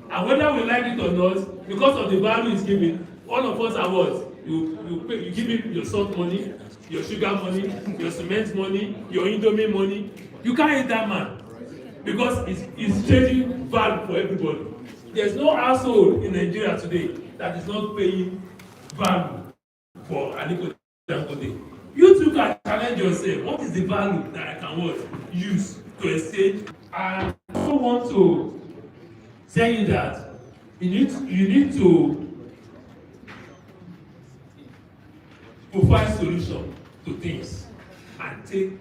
And whether we like it or not, because of the value he's giving, all of us are what? You give him your salt money, your sugar money, your cement money, your Indomie money. You can't hate that man because he's changing value for everybody. There's no household in Nigeria today that is not paying value for Aliko Dangote. You too can challenge yourself. What is the value that I can use to exchange? I also want to tell you that you need to provide solution to things and take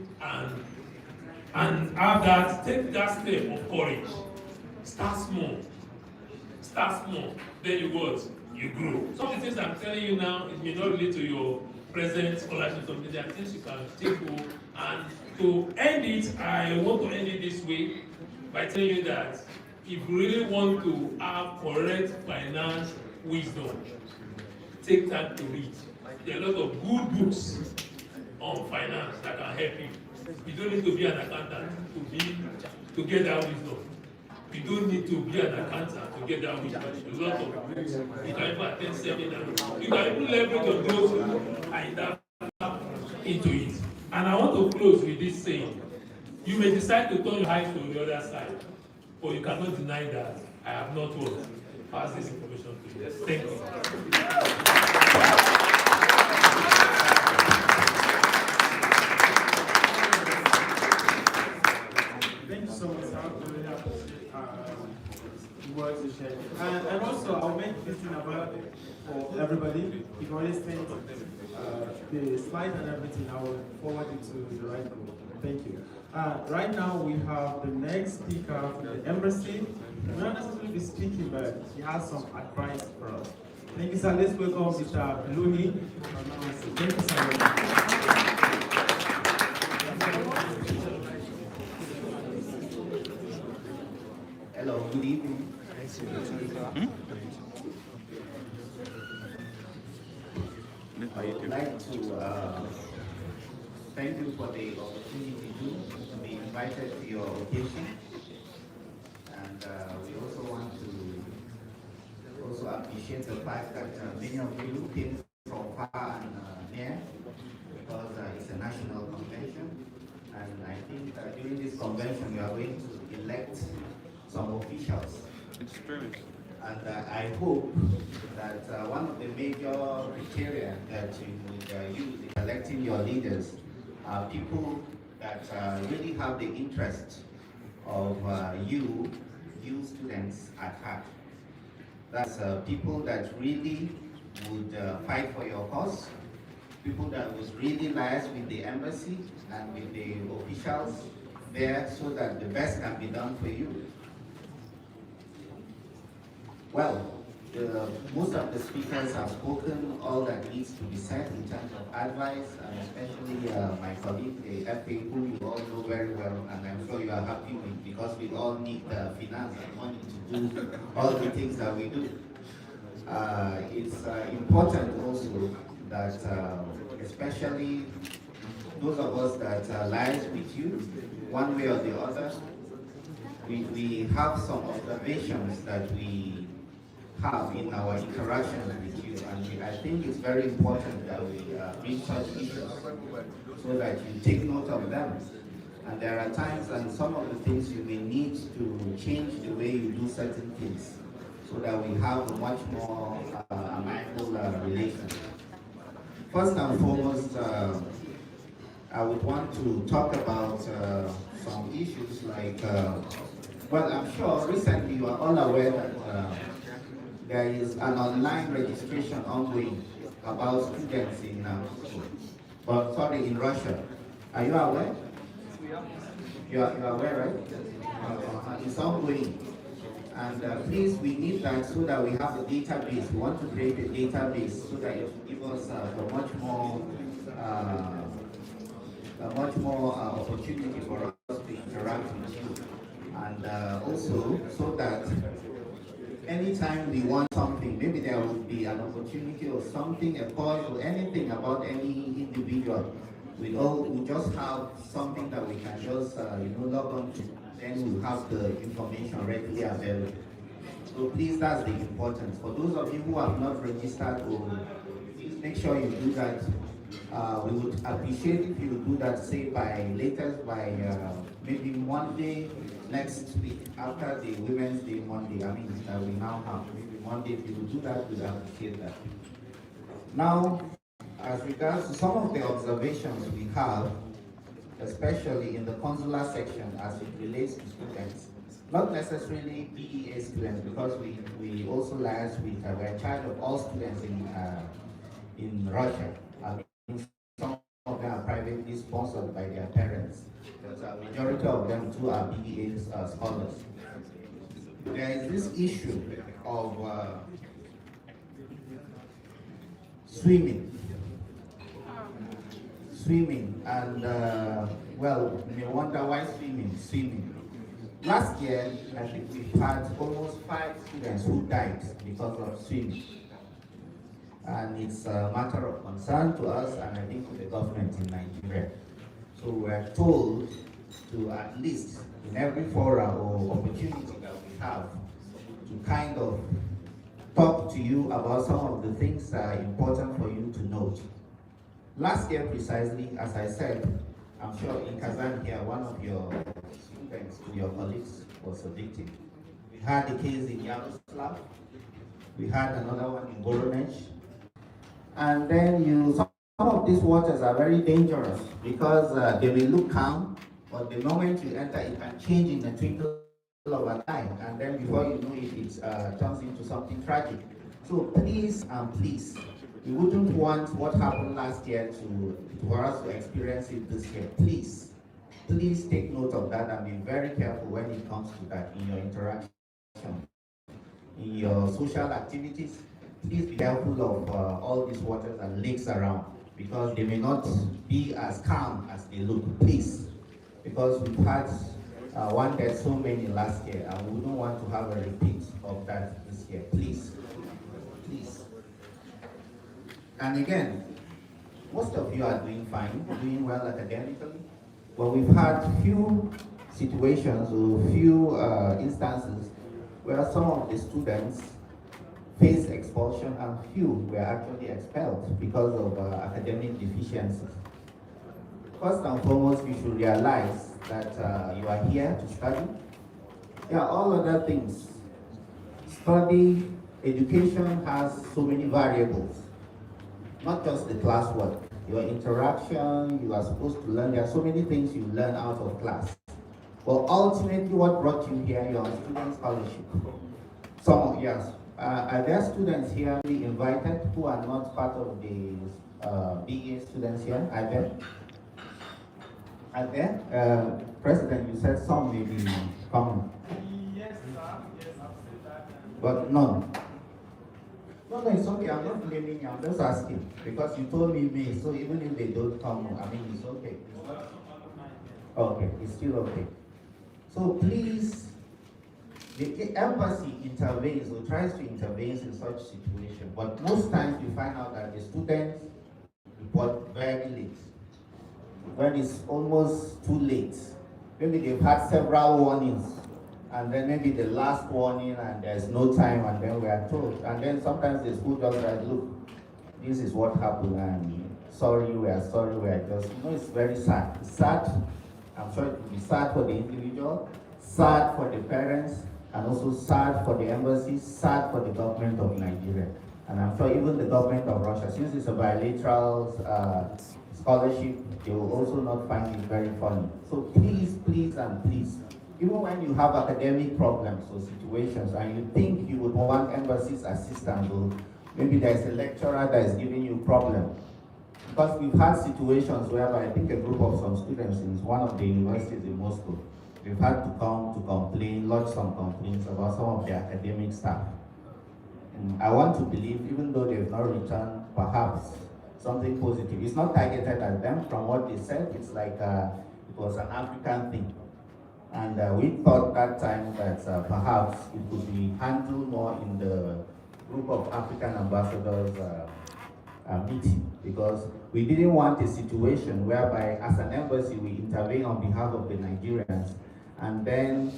and take that step of courage. Start small. Then you grow. Some of the things I'm telling you now, it may not relate to your present scholarship. Some there are things you can take home. And to end it, I want to end it this way by telling you that if you really want to have correct finance wisdom, take time to read. There are a lot of good books on finance that can help you. You don't need to be an accountant to get that wisdom. You don't need to be an accountant to get that wisdom. There's a lot of books. You can even attend seminars. You can even leverage on those and tap into it. And I want to close with this saying. You may decide to turn your eyes to the other side, but you cannot deny that I have not passed this information to you. Thank you. Thank you so much. I really appreciate the words you shared. And also, I'll make this thing available for everybody. You can always send the slides and everything. I will forward it to the right group. Thank you. Right now, we have the next speaker from the embassy. He will not necessarily be speaking, but he has some advice for us. Thank you, sir. Let's welcome Mr. Looney. Thank you, sir. Hello, good evening. I would like to thank you for the opportunity to be invited to your occasion. And we also want to also appreciate the fact that many of you came from far and near because it's a national convention. And I think during this convention we are going to elect some officials. It's true. And I hope that one of the major criteria that you would use in electing your leaders are people that really have the interest of you students at heart. That's people that really would fight for your cause, people that was really liaise with the embassy and with the officials there so that the best can be done for you. Well, most of the speakers have spoken all that needs to be said in terms of advice, and especially my colleague, the FA, who you all know very well, and I'm sure you are happy with, because we all need finance and money to do all the things that we do. It's important also that, especially those of us that lies with you, one way or the other, we have some observations that we have in our interactions with you, and I think it's very important that we bring such issues so that you take note of them. And there are times and some of the things you may need to change the way you do certain things so that we have a much more mindful relation. First and foremost, I would want to talk about some issues like, well, I'm sure recently you are all aware that there is an online registration ongoing about students in in Russia. Are you aware? You are aware, right? It's ongoing. And please, we need that so that we have a database. We want to create a database so that it will give us a much more opportunity for us to interact with you. And also, so that anytime we want something, maybe there would be an opportunity or something, a cause or anything about any individual, we just have something that we can just log on to, then we'll have the information readily available. So please, that's the importance. For those of you who have not registered, please make sure you do that. We would appreciate if you do that, say by maybe Monday next week, after the Women's Day Monday, we now have, maybe Monday, if you will do that, we'd appreciate that. Now, as regards to some of the observations we have, especially in the consular section as it relates to students, not necessarily BEA students, because we also liaise with, we're in charge of all students in Russia. Some of them are privately sponsored by their parents, but a majority of them too are BEA scholars. There is this issue of swimming, and well, you may wonder why swimming. Last year, I think we had almost 5 students who died because of swimming. And it's a matter of concern to us, and I think to the government in Nigeria. So we're told to, at least in every forum or opportunity that we have, to kind of talk to you about some of the things that are important for you to note. Last year precisely, as I said, I'm sure in Kazan here, one of your students, your colleagues, was a victim. We had a case in Yaroslav. We had another one in Voronezh. And then some of these waters are very dangerous because they may look calm, but the moment you enter, it can change in the twinkle of an eye, and then before you know it, it turns into something tragic. So please, we wouldn't want what happened last year for us to experience it this year. Please take note of that and be very careful when it comes to that in your interaction, in your social activities. Please be careful of all these waters and lakes around, because they may not be as calm as they look. Please, because we've had one death so many last year, and we don't want to have a repeat of that this year. Please. And again, most of you are doing fine, doing well academically, but we've had few situations or few instances where some of the students faced expulsion and few were actually expelled because of academic deficiencies. First and foremost, you should realize that you are here to study. There are all other things. Study, education has so many variables, not just the classwork. Your interaction, you are supposed to learn. There are so many things you learn out of class. But ultimately, what brought you here, you're on student scholarship. Are there students here invited who are not part of the BA students here? Are there? Are there? President, you said some may be coming. Yes, sir. Yes, I've said that. But none. No, it's okay. I'm not blaming you. I'm just asking because you told me May. So even if they don't come, I mean, it's okay. Okay, it's still okay. So please, the embassy intervenes or tries to intervene in such situation. But most times we find out that the students report very late. When it's almost too late. Maybe they've had several warnings. And then maybe the last warning and there's no time and then we are told. And then sometimes the school just like, look, this is what happened and sorry, we are just, it's very sad. It's sad. I'm sure it will be sad for the individual, sad for the parents, and also sad for the embassy, sad for the government of Nigeria. And I'm sure even the government of Russia, since it's a bilateral scholarship, they will also not find it very funny. So please, please, and please, even when you have academic problems or situations and you think you would want embassy's assistance, or maybe there's a lecturer that is giving you problem. Because we've had situations whereby I think a group of some students in one of the universities in Moscow, they've had to come to complain, lodge some complaints about some of the academic staff. And I want to believe, even though they've not returned, perhaps something positive. It's not targeted at them. From what they said, it's like it was an African thing. And we thought that time that perhaps it could be handled more in the group of African ambassadors meeting, because we didn't want a situation whereby as an embassy we intervene on behalf of the Nigerians and then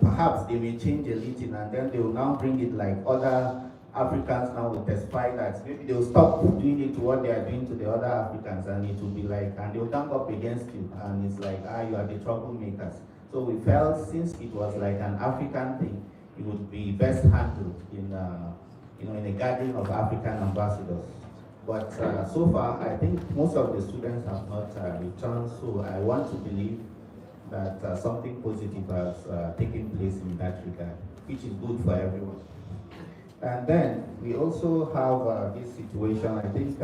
perhaps they may change a little and then they will now bring it like other Africans now will testify that maybe they will stop doing it to what they are doing to the other Africans and it will be like, and they will gang up against you and it's like, you are the troublemakers. So we felt since it was like an African thing, it would be best handled in in a gathering of African ambassadors. But so far, I think most of the students have not returned, so I want to believe that something positive has taken place in that regard, which is good for everyone. And then we also have this situation, I think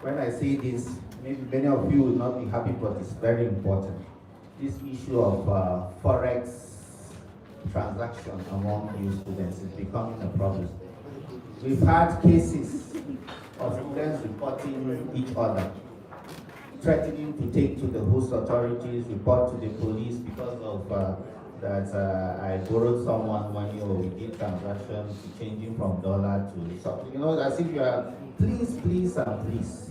when I say this, maybe many of you will not be happy, but it's very important. This issue of forex transaction among new students is becoming a problem. We've had cases of students reporting each other, threatening to take to the host authorities, report to the police because of that I borrowed someone money or we did transactions changing from dollar to something. As if you are, please, and please.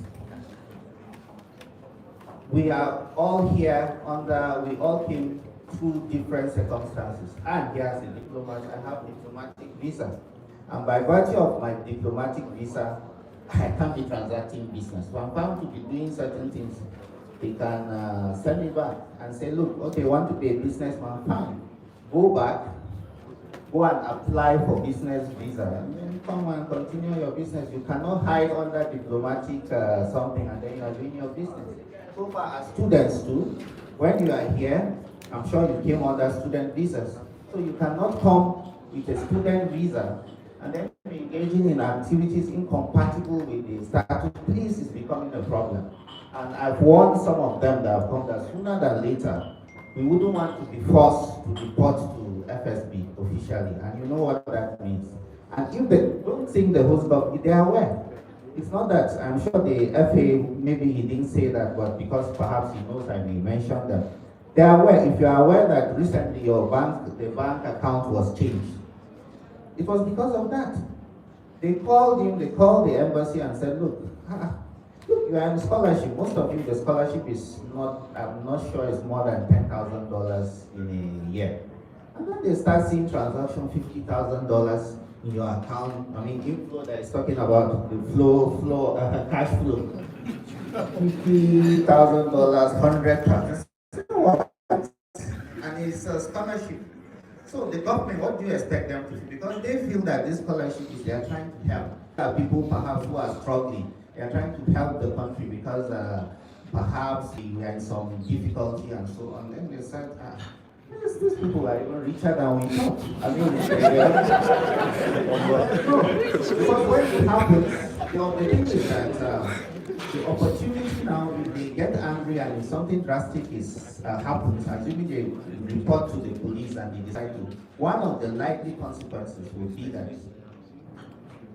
We are all here we all came through different circumstances. And here as a diplomat, I have diplomatic visa. And by virtue of my diplomatic visa, I can't be transacting business. So I'm bound to be doing certain things. They can send me back and say, look, okay, you want to be a businessman, fine. Go back, go and apply for business visa, and then come and continue your business. You cannot hide under diplomatic something and then you are doing your business. So far as students too, when you are here, I'm sure you came under student visas. So you cannot come with a student visa and then be engaging in activities incompatible with the status. Please, is becoming a problem. And I've warned some of them that have come that sooner than later, we wouldn't want to be forced to report to FSB officially. And you know what that means. And if they don't think the host government, they are aware. It's not that, I'm sure the FA, maybe he didn't say that, but because perhaps he knows I may mention them. They are aware. If you are aware that recently the bank account was changed, it was because of that. They called him, they called the embassy and said, look, you are in scholarship. Most of you, the scholarship is not, I'm not sure it's more than $10,000 in a year. And then they start seeing transaction $50,000 in your account. I mean, inflow that is talking about the cash flow. $50,000, $100,000. And it's a scholarship. So the government, what do you expect them to do? Because they feel that this scholarship is, they are trying to help. There are people perhaps who are struggling. They are trying to help the country because perhaps we are in some difficulty and so on. Then they said, These people are even richer than we thought. I mean, because when it happens, the thing is that the opportunity now, if they get angry and if something drastic happens, assuming they report to the police and they decide to, one of the likely consequences will be that,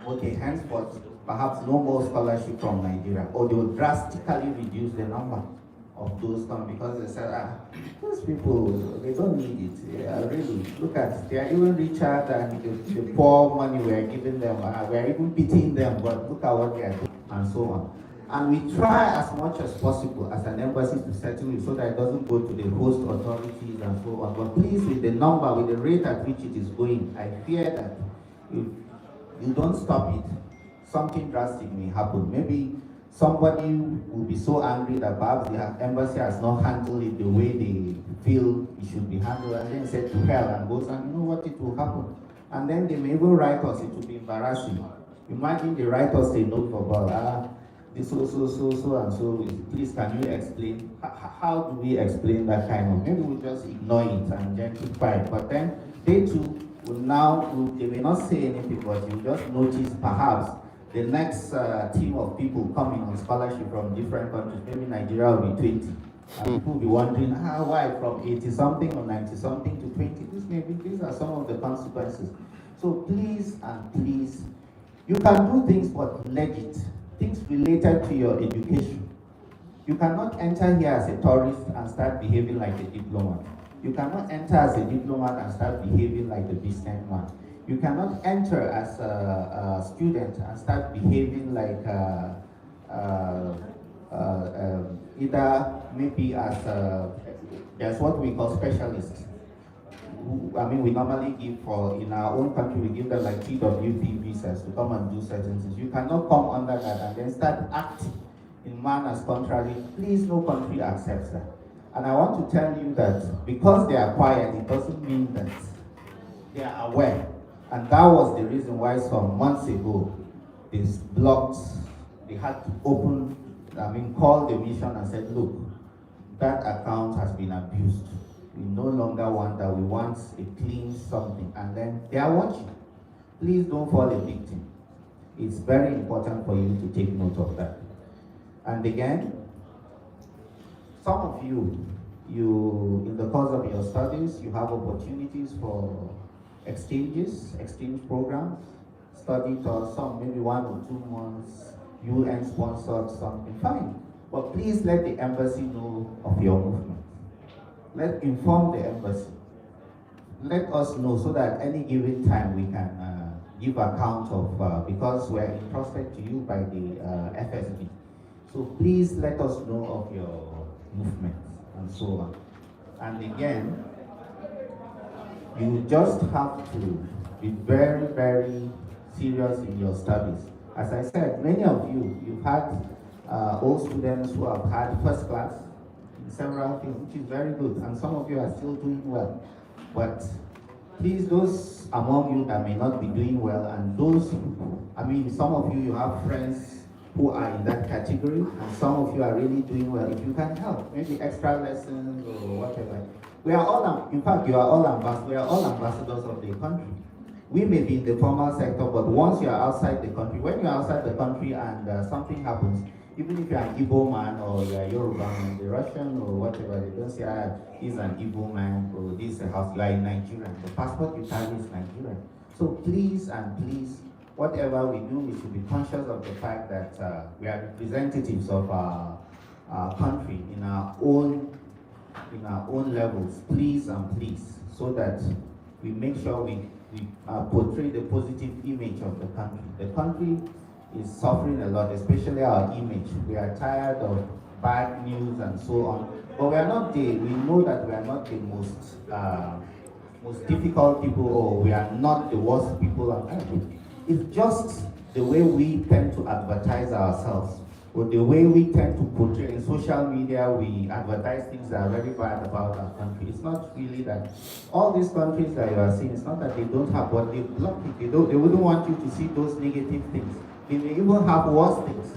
okay, henceforth, perhaps no more scholarship from Nigeria, or they will drastically reduce the number of those coming because they said, those people, they don't need it. Yeah, really, look at, they are even richer than the poor money we are giving them. We are even pitying them, but look at what they are doing, and so on. And we try as much as possible as an embassy to settle it so that it doesn't go to the host authorities and so on. But please, with the number, with the rate at which it is going, I fear that if you don't stop it, something drastic may happen. Maybe somebody will be so angry that perhaps the embassy has not handled it the way they feel it should be handled, and then said to hell and goes, and you know what, it will happen. And then they may even write us, it will be embarrassing. Imagine they write us a note for about, this so and so, please can you explain? How do we explain that kind of, maybe we just ignore it and gentrify it, but then they too will now, they may not say anything, but you just notice perhaps the next team of people coming on scholarship from different countries, maybe Nigeria will be 20. And people will be wondering, why from 80-something or 90-something to 20? These are some of the consequences. So please and please, you can do things but legit, things related to your education. You cannot enter here as a tourist and start behaving like a diplomat. You cannot enter as a diplomat and start behaving like a businessman. You cannot enter as a student and start behaving like either maybe as there's what we call specialists. We normally give in our own country, we give them like TWP visas to come and do certain things. You cannot come under that and then start acting in manners contrary. Please, no country accepts that. And I want to tell you that because they are quiet, it doesn't mean that they are aware. And that was the reason why some months ago, they blocked, they had to call the mission and said, look, that account has been abused. We no longer want that, we want a clean something. And then they are watching. Please don't fall a victim. It's very important for you to take note of that. And again, some of you, in the course of your studies, you have opportunities for exchange programs, study tours, some maybe 1 or 2 months, UN sponsored something, fine. But please let the embassy know of your movement. Inform the embassy. Let us know so that any given time we can give account of, because we're entrusted to you by the FSB. So please let us know of your movement and so on. And again, you just have to be very, very serious in your studies. As I said, many of you've had old students who have had first class in several things, which is very good, and some of you are still doing well. But please, those among you that may not be doing well, and those, some of you have friends who are in that category, and some of you are really doing well. If you can help, maybe extra lessons or whatever. We are all, in fact, we are all ambassadors of the country. We may be in the formal sector, but once you are outside the country, when you are outside the country and something happens, even if you are an Igbo man or you are Yoruba man, the Russian or whatever, they don't say, he's an Igbo man or this is a house, you are in Nigeria. The passport you carry is Nigerian. So please and please, whatever we do, we should be conscious of the fact that we are representatives of our country in our own levels, please and please, so that we make sure we portray the positive image of the country. The country is suffering a lot, especially our image. We are tired of bad news and so on. But we know that we are not the most difficult people, or we are not the worst people on earth. It's just the way we tend to advertise ourselves, or the way we tend to portray in social media. We advertise things that are very bad about our country. It's not really that all these countries that you are seeing, it's not that they don't have, but they block it. They wouldn't want you to see those negative things. They may even have worse things.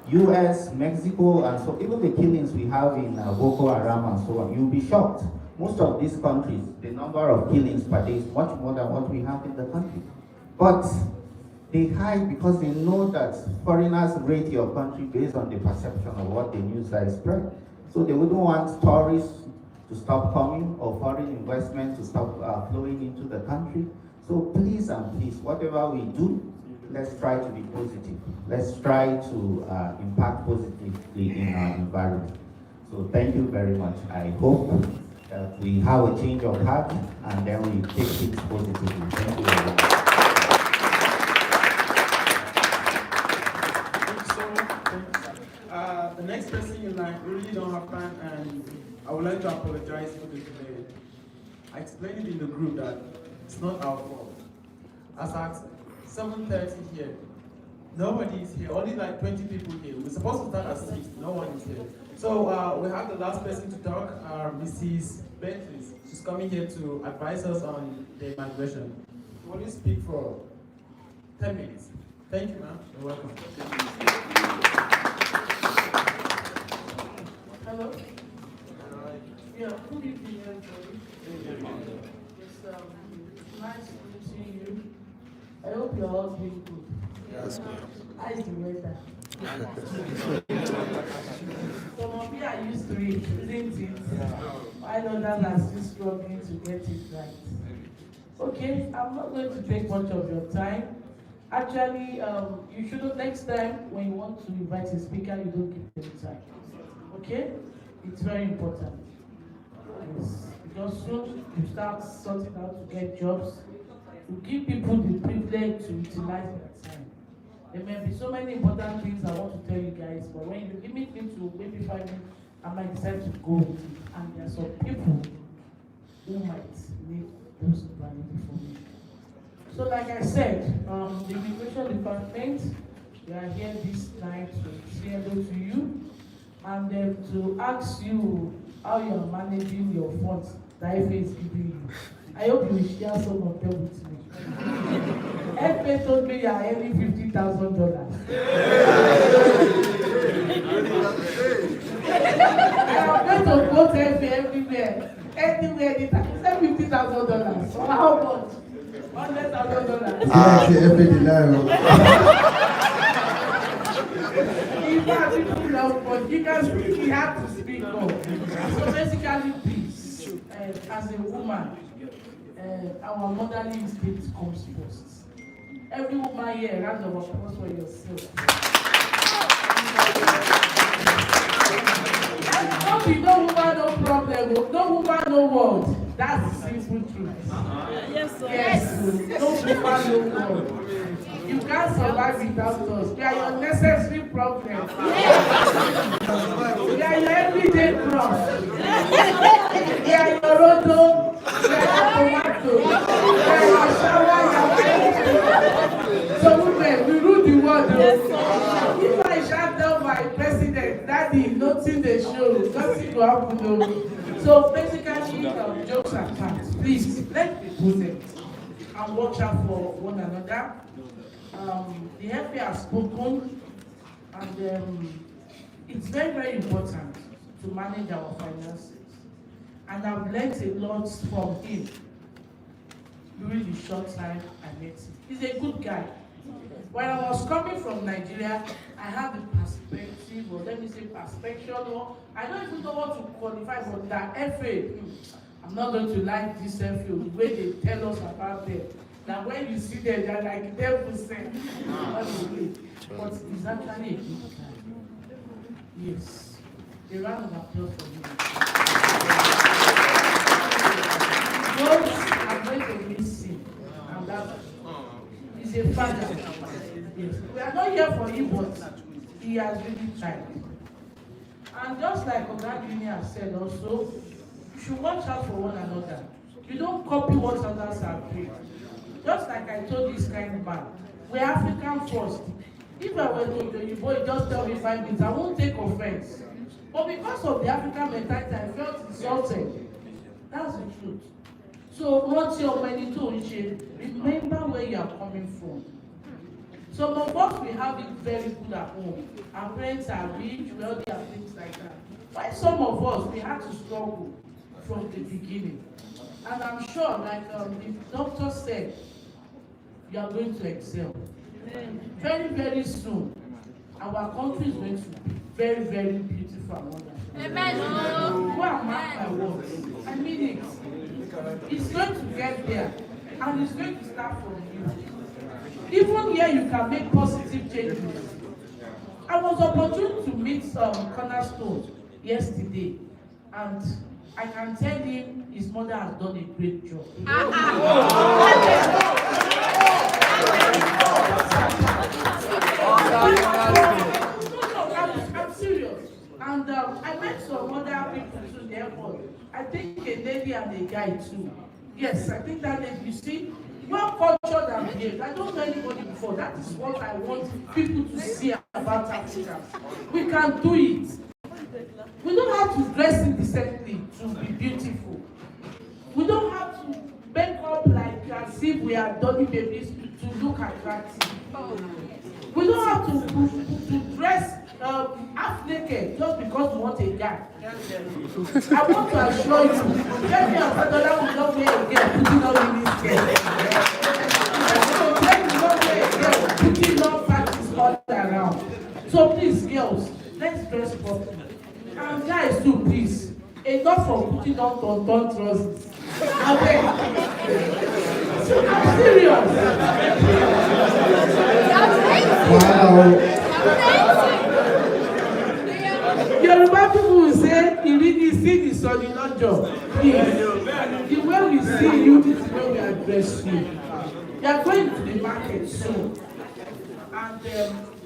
US, Mexico, and so even the killings we have in Boko Haram and so on, you'll be shocked. most of these countries, the number of killings per day is much more than what we have in the country. But they hide because they know that foreigners rate your country based on the perception of what the news is spread. So they wouldn't want tourists to stop coming or foreign investment to stop flowing into the country. So please and please, whatever we do, let's try to be positive. Let's try to impact positively in our environment. So thank you very much. I hope that we have a change of heart and then we take things positively. Thank you very much. Thank you so much. The next person in line, we really don't have time, and I would like to apologize for the delay. I explained it in the group that it's not our fault. As at 7:30 here, nobody is here, only like 20 people here. We're supposed to start at 6, no one is here. So we have the last person to talk, Mrs. Bentley. She's coming here to advise us on the migration. Will you speak for 10 minutes? Thank you, ma'am. You're welcome. Hello. Yeah, good evening, everybody. It's nice meeting you. I hope you're all doing good. Yes, ma'am. How is the weather? Some of you are used to it, isn't it? While others are still struggling to get it right. Okay, I'm not going to take much of your time. Actually, you should, next time when you want to invite a speaker, you don't give them time. Okay? It's very important. Yes. Because soon you start sorting out to get jobs, to give people the privilege to utilize their time. There may be so many important things I want to tell you guys, but when you limit me to maybe 5 minutes, I might decide to go with it. And there are some people who might need those valuable information. So like I said, the immigration department, we are here this night to say hello to you and then to ask you how you are managing your funds that FA is giving you. I hope you will share some of them with me. FA told me you are earning $50,000. I'm going to go to FA everywhere. Anywhere, they said $50,000. So how much? $100,000. Ah, c'est FA de là. You can speak, you have to speak up. So basically, please, as a woman, our motherly instinct comes first. Every woman here, round of applause for yourself. Don't be no woman, no problem. No woman, no world. That's the simple truth. Yes, sir. Yes. No woman, no world. You can't survive without us. We are your necessary problem. We are your everyday cross. We are your roto. We are your tomato. We are your shower. So women, we rule the world. If I shout down my president, daddy, nothing they show, nothing will happen. No. So basically, jokes apart, please, let's be prudent and watch out for one another. The FA has spoken, and it's very, very important to manage our finances. And I've learned a lot from him during the short time I met him. He's a good guy. When I was coming from Nigeria, I had the perspective, or let me say perspective, or I don't even know what to qualify for that FA. I'm not going to like this FA, the way they tell us about them. That when you see them, they're like devils sent. But it's actually a good time. Yes. A round of applause for you. Those are going to miss him. And that is a father. Yes. We are not here for him, but he has really tried. And just like Oga Junior has said also, you should watch out for one another. You don't copy what others are doing. Just like I told this kind of man, we're African first. If I were to the boy just tell me 5 minutes, I won't take offense. But because of the African mentality, I felt insulted. That's the truth. So what's your money to remember where you are coming from. Some of us, we have it very good at home. Our parents are rich, wealthy, and things like that. While some of us, we had to struggle from the beginning. And I'm sure, like the doctor said, you are going to excel. Very, very soon, our country is going to be very, very beautiful and wonderful. Amen. Go and mark my words. I mean it. It's going to get there, and it's going to start from you. Even here, you can make positive changes. I was opportune to meet Cornerstone yesterday, and I can tell him his mother has done a great job. I'm serious. And I met some other people too in the airport. I think a lady and a guy too. Yes, I think that lady, you see, well cultured and behaved. I don't know anybody before. That is what I want people to see about Africa. We can do it. We don't have to dress indecently to be beautiful. We don't have to make up like as if we are dolly babies to look attractive. We don't have to dress half naked just because we want a guy. I want to assure you, let me and Fadola will not wear a girl putting on in this girl. Let me not wear a girl putting on fatties all around. So please, girls, let's dress properly. And guys too, please. Enough for putting on tonton trousers. Okay. I'm serious. Yoruba people will say, "You really see the sun in not job." The way we see you, this is the way we address you. You are going to the market soon, and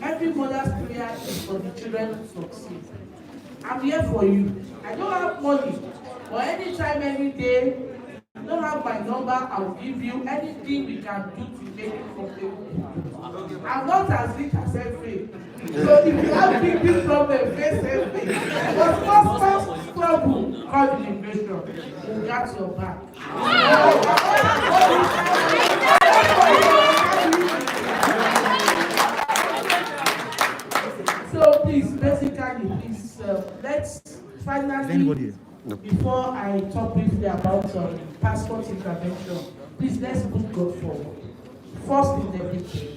every mother's prayer is for the children to succeed. I'm here for you. I don't have money, but anytime, any day, you don't have my number, I'll give you anything we can do to make it comfortable. I'm not as rich as Anssir. So if you have big problem, face Anssir. But first trouble, call the immigration. We'll get your back. So please, basically, please, let's finally, before I talk briefly about passport intervention, please let's put God forward. First in everything.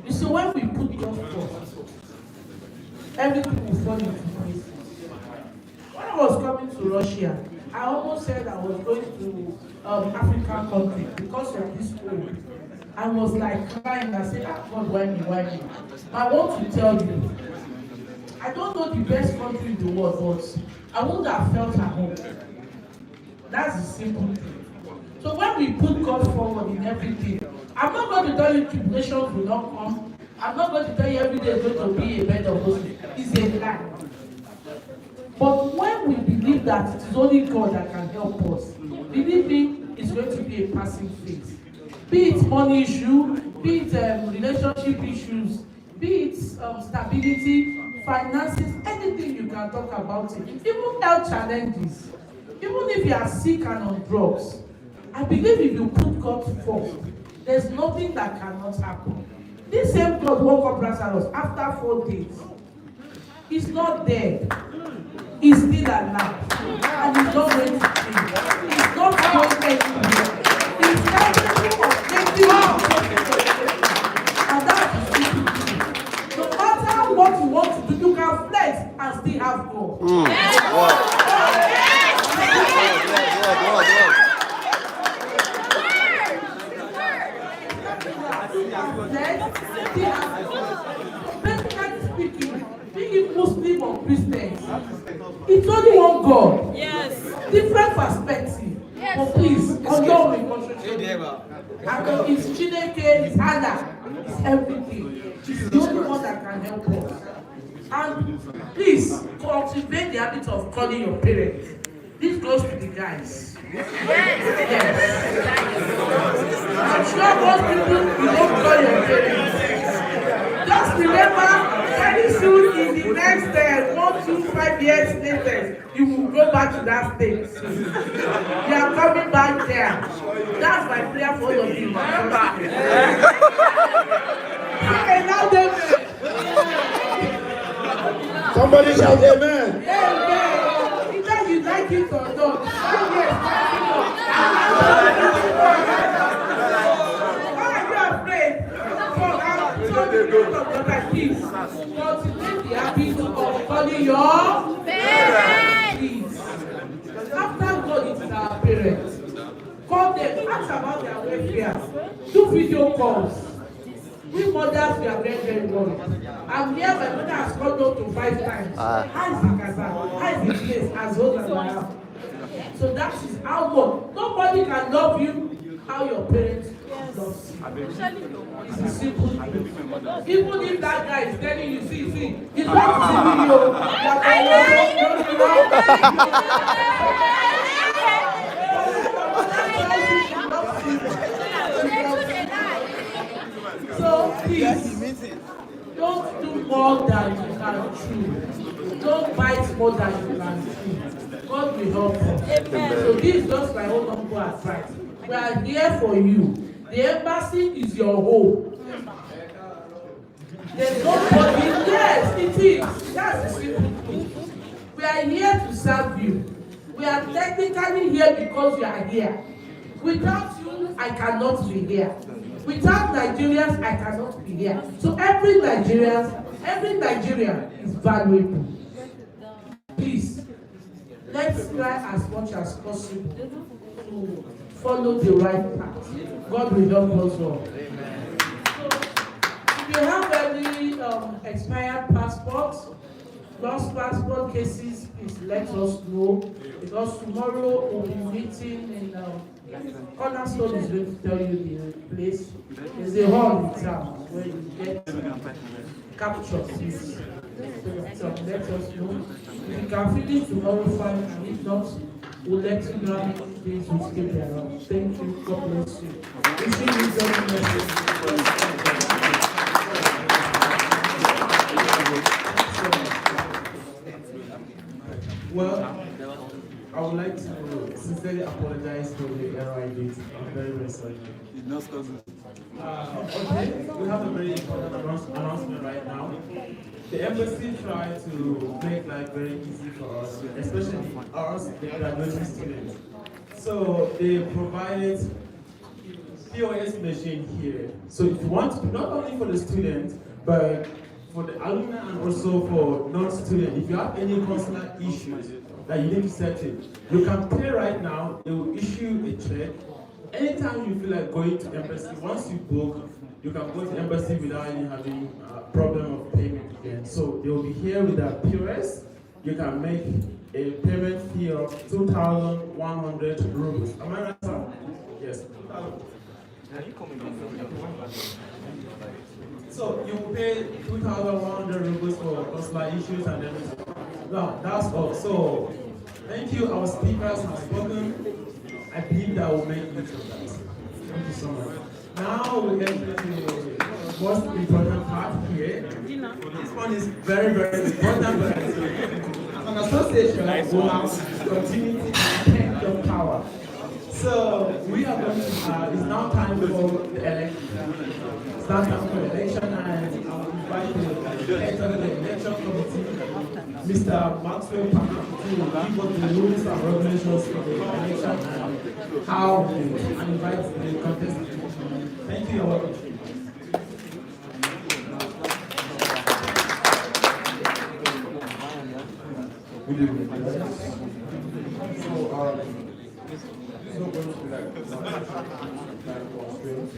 You see, when we put God first, everything will fall into place. When I was coming to Russia, I almost said I was going to African country because of this war. I was like crying. I said, God, why me, why me? I want to tell you, I don't know the best country in the world, but I wouldn't have felt at home. That's the simple thing. So when we put God forward in everything, I'm not going to tell you tribulations will not come. I'm not going to tell you every day is going to be a bed of roses. It's a lie. But when we believe that it is only God that can help us, believing is going to be a passing phase. Be it money issue, be it relationship issues, be it stability, finances, anything you can talk about it. Even health challenges. Even if you are sick and on drugs, I believe if you put God first, there's nothing that cannot happen. This same God woke up Lazarus after 4 days. He's not dead. He's still alive. And he's not going to change. He's not going anywhere. He's capable of making and that's the simple thing. No matter what you want to do, you can flex and still have God. Basically speaking, being Muslim or Christians, it's only one God. Yes. Different perspective. Yes. But please, on your reconstruction. And it's Chineke, it's Allah, it's everything. It's the only one that can help us. And please, cultivate the habit of calling your parents. This goes to the guys. Yes. I'm sure most people, you don't call your parents. Just remember, very soon in the next 1 to 5 years later, you will go back to that state. You are coming back there. That's my prayer for all of you. Okay, now they somebody shout amen. Amen. Either you like it or Please, cultivate the habit of calling your parents. Please. After God, it is our parents. Call them, ask about their welfare. Do video calls. We mothers, we are very, very worried. I'm here, my mother has called up to 5 times. How is the casa? How is the place? As old as I am. So that is how much. Nobody can love you how your parents love you. It's a simple thing. Even if that guy is telling you, see, he's not seeing you. So please, don't do more than you can chew. Don't bite more than you can chew. God will help us. So this is just my own humble advice. We are here for you. The embassy is your home. There's nobody. Yes, it is. That's the simple truth. We are here to serve you. We are technically here because you are here. Without you, I cannot be here. Without Nigerians, I cannot be here. So every Nigerian is valuable. Please, let's try as much as possible to follow the right path. God will help us all. So, if you have any expired passports, lost passport cases, please let us know, because tomorrow we'll be meeting in Cornerstone is going to tell you the place. There's a hall in town where you get captured. Please. So let us know. If you can finish tomorrow, fine, and if not, we'll let you know how many days we stay there. Thank you. God bless you. Wishing you very Well, I would like to sincerely apologize for the error I did. I'm very, very sorry. Okay, we have a very important announcement right now. The embassy tried to make life very easy for us, especially us, the graduating students. So they provided POS machine here. So if you want, not only for the students, but for the alumni and also for non-students, if you have any consular issues that you need to settle, you can pay right now. They will issue a check. Anytime you feel like going to embassy, once you book, you can go to embassy without any having a problem of payment again. So they will be here with that POS. You can make a payment fee of 2,100 rupees. Am I right, sir? Yes. So you pay 2,100 rupees for consular issues and everything. Now that's all. So thank you. Our speakers have spoken. I believe that will make use of that. Thank you so much. Now we get to the most important part here. This one is very, very important. But as an association, we have continuity and kingdom power. So we are going to, it's now time for the election. It's now time for the election, and I'll invite the head of the election committee, Mr. Maxwell Parker, to give us the rules and regulations for the election and how to invite the contestants. Thank you, you're welcome. Good evening. It's not going to be like time constraints,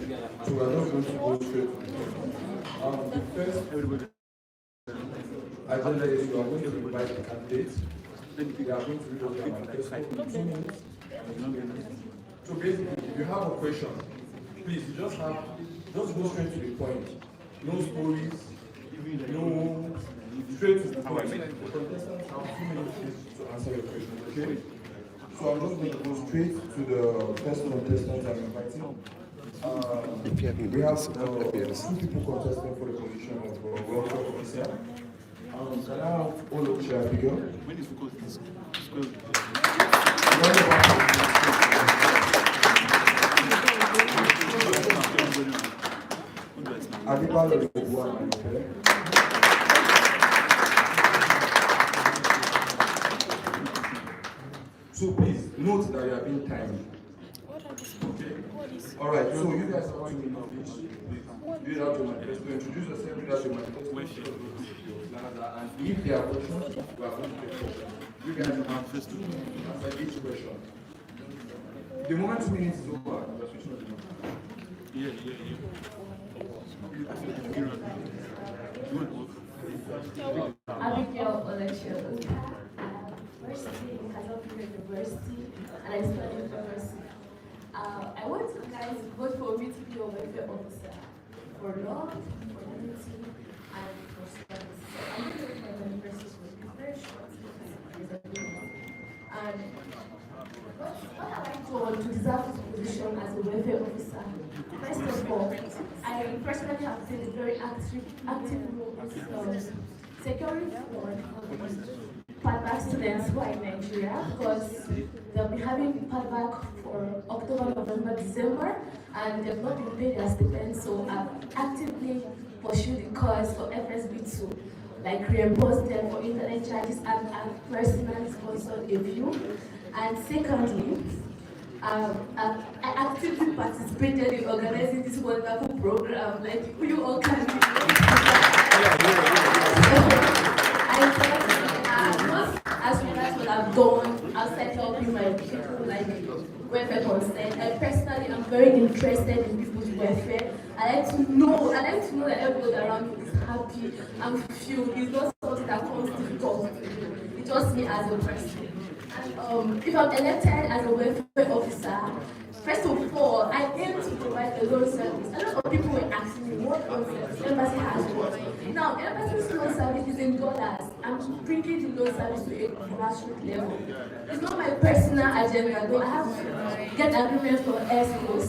so we're not going to go straight. The first agenda is you are going to invite the candidates. We are going to read out their manifesto in 2 minutes. So basically, if you have a question, please just go straight to the point. No stories, no straight to the point. The contestants have 2 minutes to answer your question, okay? So I'm just going to go straight to the first contestant I'm inviting. We have 2 people contesting for the position of welfare officer. Can I have all of Chair Abigail? Adibalo is one, okay? So please note that you are being timed. Okay? Alright, so you guys are 2 minutes each. read out your manifesto, introduce yourself, read out your manifesto, share your plans, and if there are questions, we are going to take questions. You guys have answer each question. The moment 2 minutes is over, we are switching on the mic. Abigail Election. First in Catholic University, and I studied pharmacy. I want you guys to vote for me to be a welfare officer for love, for unity, and for service. So I'm going to make my manifestos will be very short because there's a limit. And what have I done to deserve this position as a welfare officer? First of all, I personally have played a very active role in securing Padback students who are in Nigeria, because they'll be having Padback for October, November, December, and they've not been paid their stipend, so I've actively pursued the cause for FSB to reimburse them for internet charges, and I've personally sponsored a few. And secondly, I actively participated in organizing this wonderful program, you all can do. As regards what I've done outside helping my people, welfare concern, I personally am very interested in people's welfare. I like to know that everyone around me is happy and fulfilled. It's not something that comes difficult to do. It's just me as a person. And if I'm elected as a welfare officer, first of all, I aim to provide a loan service. A lot of people were asking me what loan service the embassy has what. Now, the embassy's loan service is in dollars. I'm bringing the loan service to a grassroots level. It's not my personal agenda, though I have to get agreement for air schools.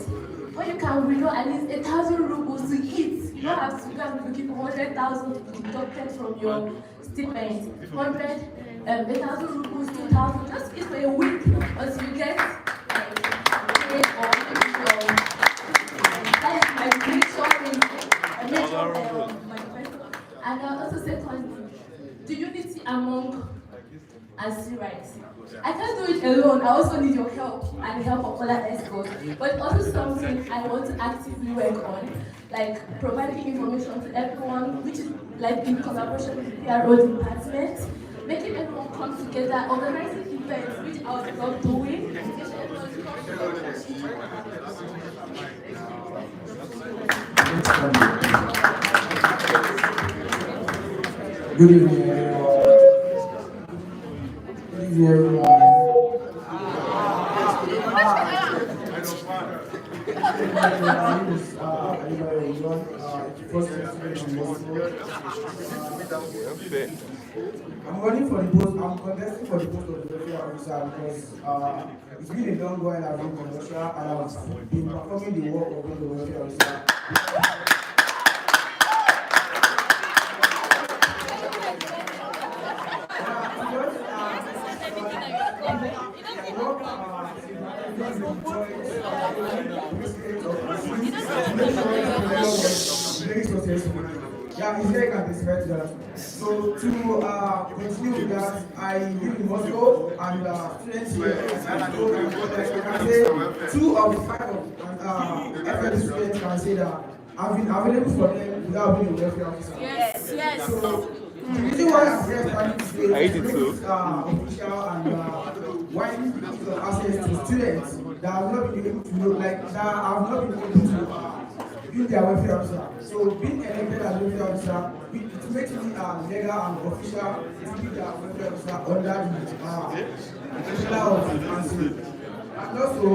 But you can withdraw at least 1,000 rubles to eat. You don't have to go and looking for 100,000 deducted from your stipend. 1,000 rubles, 2,000, just eat for a week until you get paid or that is my major manifesto. And also secondly, the unity among Anssir. I can't do it alone. I also need your help and the help of other experts. But also something I want to actively work on, providing information to everyone, which is in collaboration with the PRO department, making everyone come together, organizing events, which I was not doing. Good evening, everyone. Good evening, everyone. I'm running for the post. I'm contesting for the post of the welfare officer because it's been a long while I've been commercial and I've been performing the work of being the welfare officer. Yeah, he's very satisfied to that. So to continue with that, I live in Moscow and students here. I can say 2 of 5 FL students can say that I've been available for them without being a welfare officer. Yes. So the reason why I'm here starting today is to make it official and widen access to students that have not been able to be their welfare officer. So being elected as welfare officer, it makes me legal and official to be their welfare officer under the umbrella of Anssir. And also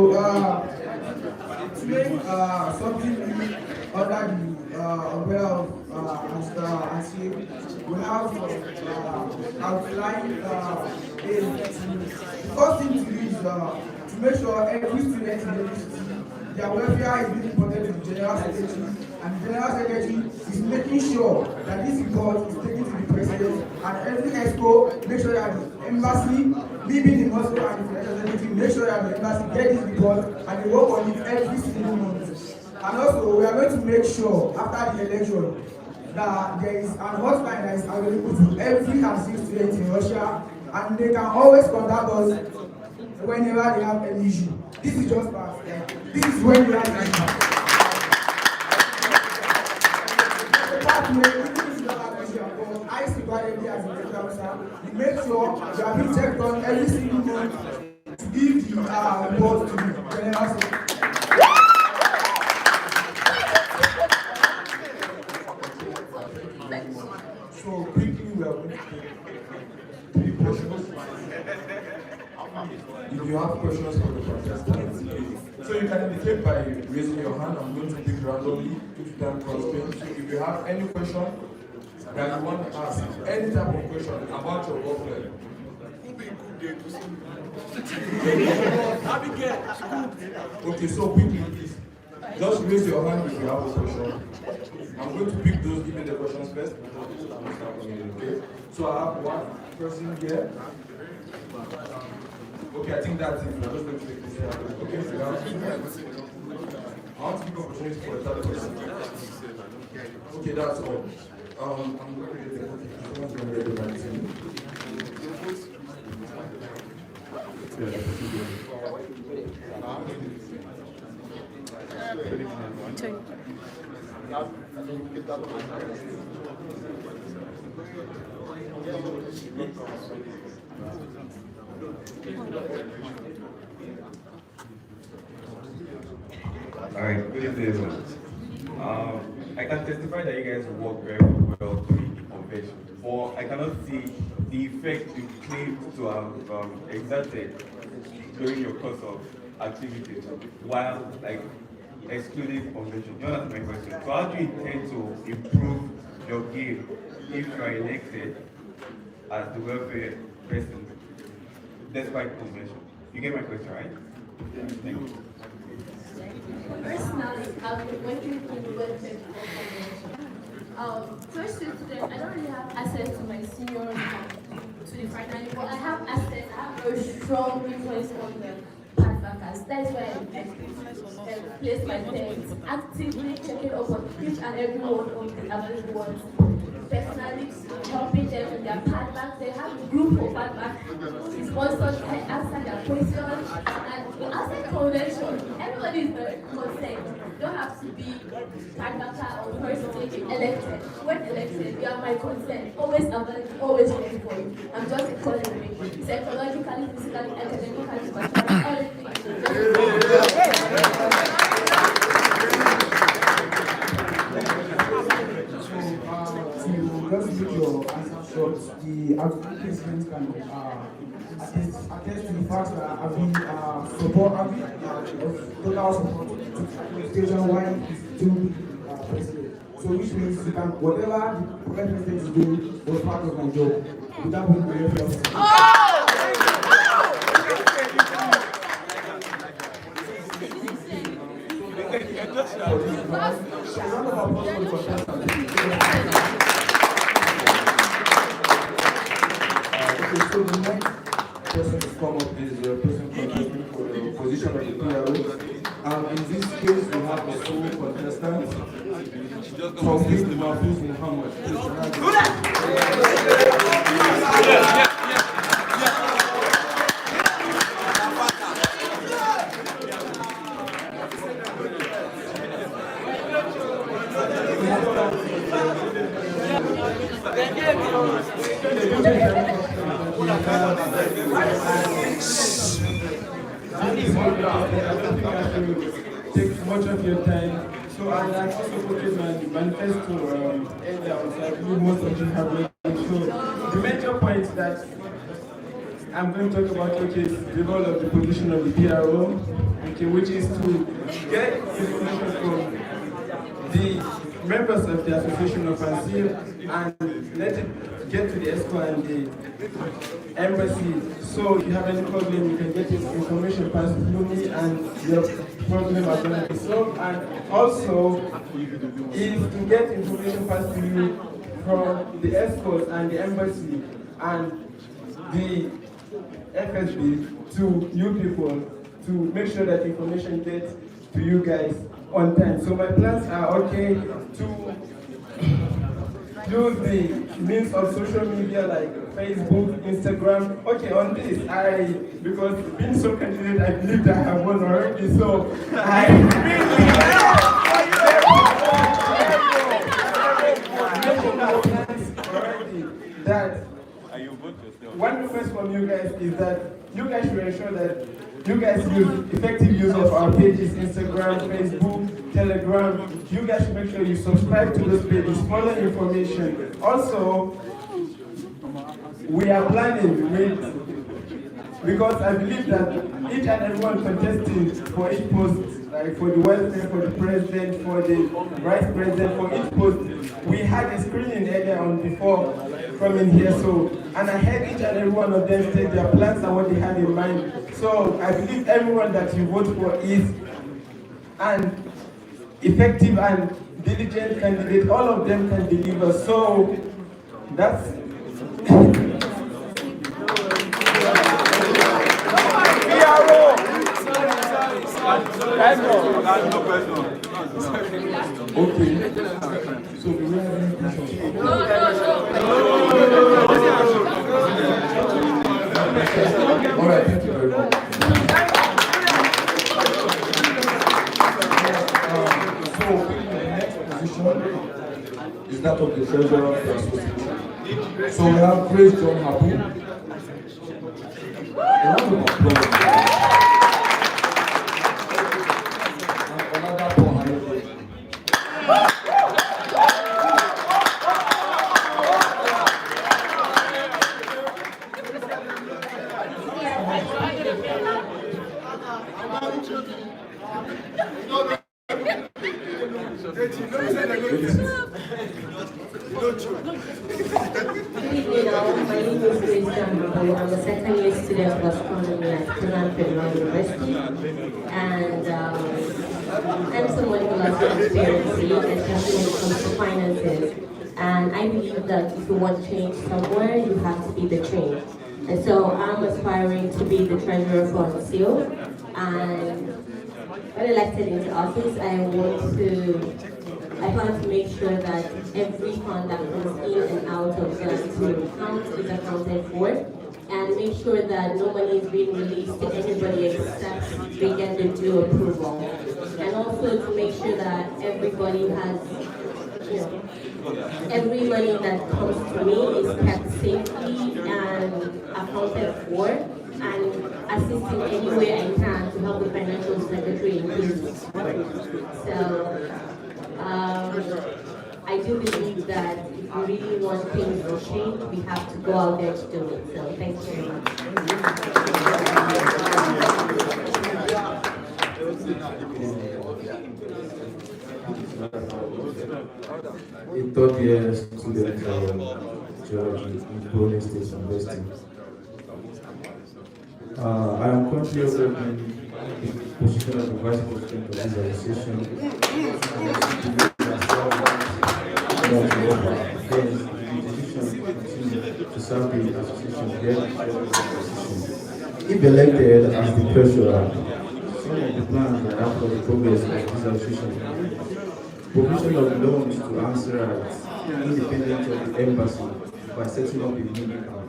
to make something under the umbrella of Anssir, we have outlined the first thing to do is to make sure every student in the university, their welfare is being reported to the General Secretary, and the General Secretary is making sure that this report is taken to the President, and every expo make sure that the embassy living in Moscow and the Secretary make sure that the embassy get this report and they work on it every single month. And also, we are going to make sure after the election that there is an hotline that is available to every Anssir student in Russia, and they can always contact us whenever they have any issue. This is just past. This is when we have an issue. that way, even if you don't have issue at all, I single-handedly as a medical officer, you make sure you are being checked on every single month to give the report to the general secretary. So quickly we are going to take 3 questions. If you have questions for the contestants, so you can indicate by raising your hand. I'm going to pick randomly if time constraints. So if you have any question that you want to ask, any type of question about your workload. Okay, so quickly please, just raise your hand if you have a question. I'm going to pick those giving the questions first. Okay, so I have one person here. Okay, I think that's it. I'm just going to take this here. Okay, so I want to give opportunity for a third person. Okay, that's all. I'm going to get the someone's going to get the right thing. Alright, good evening everyone. I can testify that you guys work very well during the convention, but I cannot see the effect you claim to have exerted during your course of activities while excluding convention. You understand my question? So how do you intend to improve your game if you are elected as the welfare person despite convention? You get my question, right? Thank you. Personally, I've been working in the welfare convention. First student, I don't really have access to my seniors to the finale, but I have access, I have a strong influence on the backers. That's why I place my pens, actively checking up on each and every one of the available ones. Personally, helping them with their padbacks. They have a group of padbacks who sponsors and answer their questions. And after convention, everybody is very concerned. You don't have to be padbacker or person elected. When elected, you are my concern. Always available, always ready for you. I'm just a colleague. Psychologically, physically, academically, everything. Just make your answer short. The applicants can attest to the fact that having support, having total support to education while he's still president. So which means you can, whatever the president is doing was part of my job without being very helpful. So the next person to come up is the person contesting for the position of the PRO. In this case, we have the sole contestant, Tawfiq Mahfouz Muhammad. Take much of your time. So I also put in my manifesto earlier, which I believe most of you have read. So the major points that I'm going to talk about, okay, is the role of the position of the PRO, okay, which is to get information from the members of the Association of Anssir and let it get to the ESCO and the embassy. So if you have any problem, you can get this information passed through me and your problem is going to be solved. And also, if to get information passed to you from the ESCOs and the embassy and the FSB to you people to make sure that information gets to you guys on time. So my plans are okay to use the means of social media like Facebook, Instagram. Okay, on this, because being so candidate, I believe that I have one already, so I really request from you guys is that you guys should ensure that you guys use effective use of our pages, Instagram, Facebook, Telegram. You guys should make sure you subscribe to those pages, follow information. Also, we are planning with, because I believe that each and everyone contesting for each post, like for the welfare, for the president, for the vice president, for each post, we had a screening earlier on before coming here. So, and I heard each and every one of them state their plans and what they had in mind. So I believe everyone that you vote for is an effective and diligent candidate. All of them can deliver. So that's Okay. So do we have any questions? All right, thank you very much. So the next position is that of the treasurer of the association. So we have Grace John Habu. A round of applause. I'm a second year student of astronomy at University, and I'm someone who likes transparency, especially when it comes to finances. And I believe that if you want change somewhere, you have to be the change. And so I'm aspiring to be the treasurer for Anssir. And when elected into office, I plan to make sure that every fund that comes in and out of the account is accounted for, and make sure that no money is being released to anybody except they get the due approval. And also to make sure that everybody has, every money that comes to me is kept safely and accounted for, and assist in any way I can to help the financial secretary in his work. So I do believe that if we really want things to change, we have to go out there to do it. So thank you very much. A third year student in Borno State University. I am currently occupying the position of the Vice President of this association. To serve the association. If elected as the treasurer, some of the plans I have for the progress of this association: provision of loans to Anssir independent of the embassy by setting up a mini account.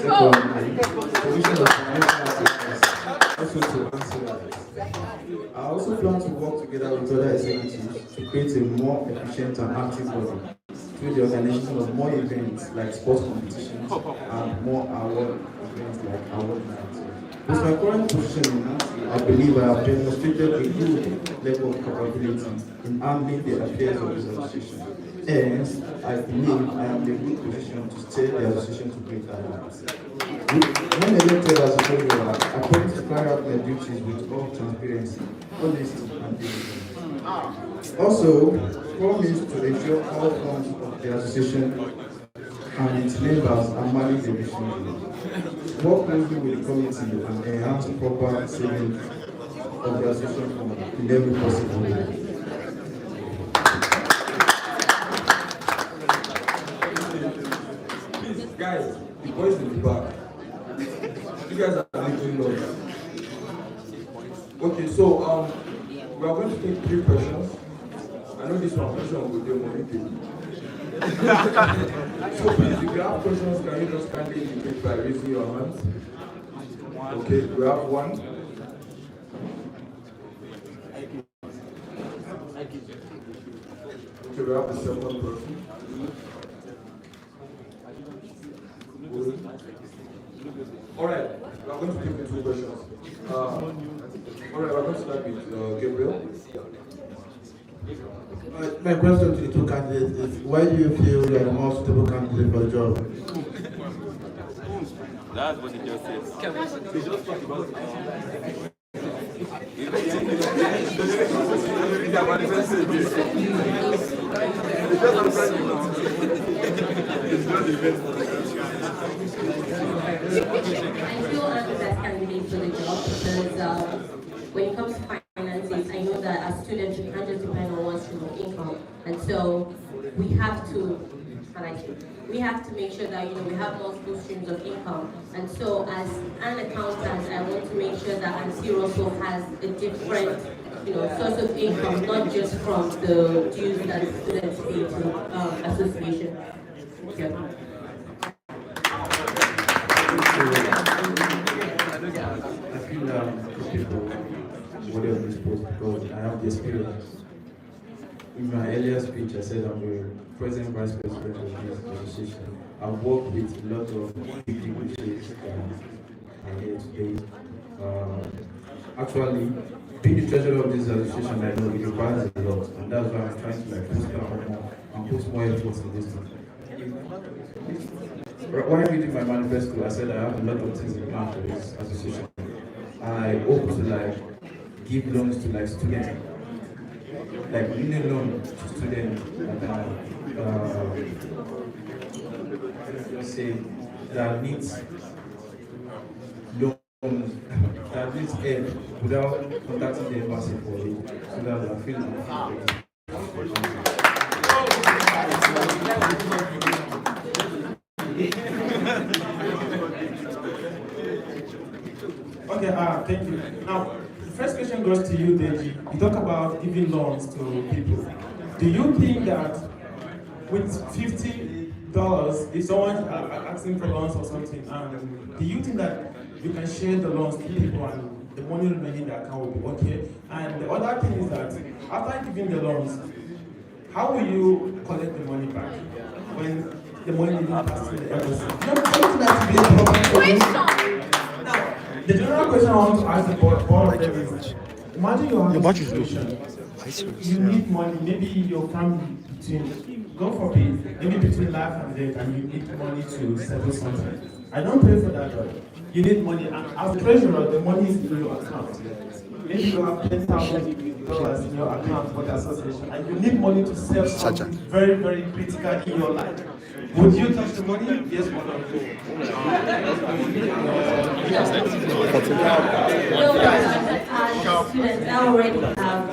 Secondly, provision of financial assistance also to Anssir. I also plan to work together with other executives to create a more efficient and active body through the organization of more events like sports competitions and more award events like award nights. With my current position in Anssir, I believe I have demonstrated a good level of capability in handling the affairs of this association. Hence, I believe I am in a good position to steer the association to greater heights. When elected as a treasurer, I promise to carry out my duties with all transparency, honesty, and diligence. Also, promise to ensure all funds of the association and its members are managed efficiently. Work closely with the committee and enhance proper saving of the association fund in every possible way. Guys, the boys in the back. You guys are making noise. Okay, so we are going to take 3 questions. I know this one question will be money people. So please, if you have questions, can you just kindly indicate by raising your hands? Okay, we have one. Okay, we have the second person. All right, we're going to take the two questions. All right, we're going to start with Gabriel. My question to the two candidates is, why do you feel you are the most suitable candidate for the job? That's what he just said. He just talked about I feel I'm the best candidate for the job because when it comes to finances, I know that as students we can't just depend on one stream of income, and so we have to, we have to make sure that we have multiple streams of income. And so as an accountant, I want to make sure that Anssir also has a different source of income, not just from the dues that students pay to association. Yeah. I feel people worthy of this post because I have the experience. In my earlier speech, I said I'm the present vice president of this association. I've worked with a lot of big negotiators and here today. Actually, being the treasurer of this association, I know it requires a lot, and that's why I'm trying to put more and put more efforts in this thing. When reading my manifesto, I said I have a lot of things in plan for this association. I hope to give loans to students, union loan to students that needs loans, that needs help without contacting the embassy for it, so that I feel Okay, thank you. Now, the first question goes to you, Deji. You talk about giving loans to people. Do you think that with $50, if someone asking for loans or something, do you think that you can share the loans to people and the money remaining in the account will be okay? And the other thing is that after giving the loans, how will you collect the money back when the money didn't pass through the embassy? Don't that to be a problem for you? Now, the general question I want to ask the board of them is, imagine you have a situation, you need money, maybe your family between, God forbid, maybe between life and death, and you need money to settle something. I don't pray for that, but you need money, and as a treasurer, the money is in your account. Maybe you have $10,000 in your account for the association, and you need money to save something very, very critical in your life. Would you touch the money? Yes or no? As students, I already have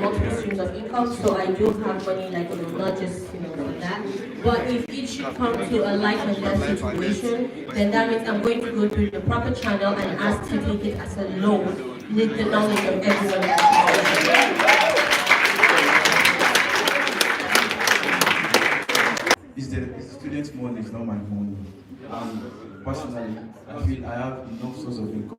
multiple streams of income, so I do have money, not just for that. But if it should come to a life and death situation, then that means I'm going to go through the proper channel and ask to take it as a loan with the knowledge of everyone else. It's the student's money, it's not my money. Personally, I feel I have enough source of income.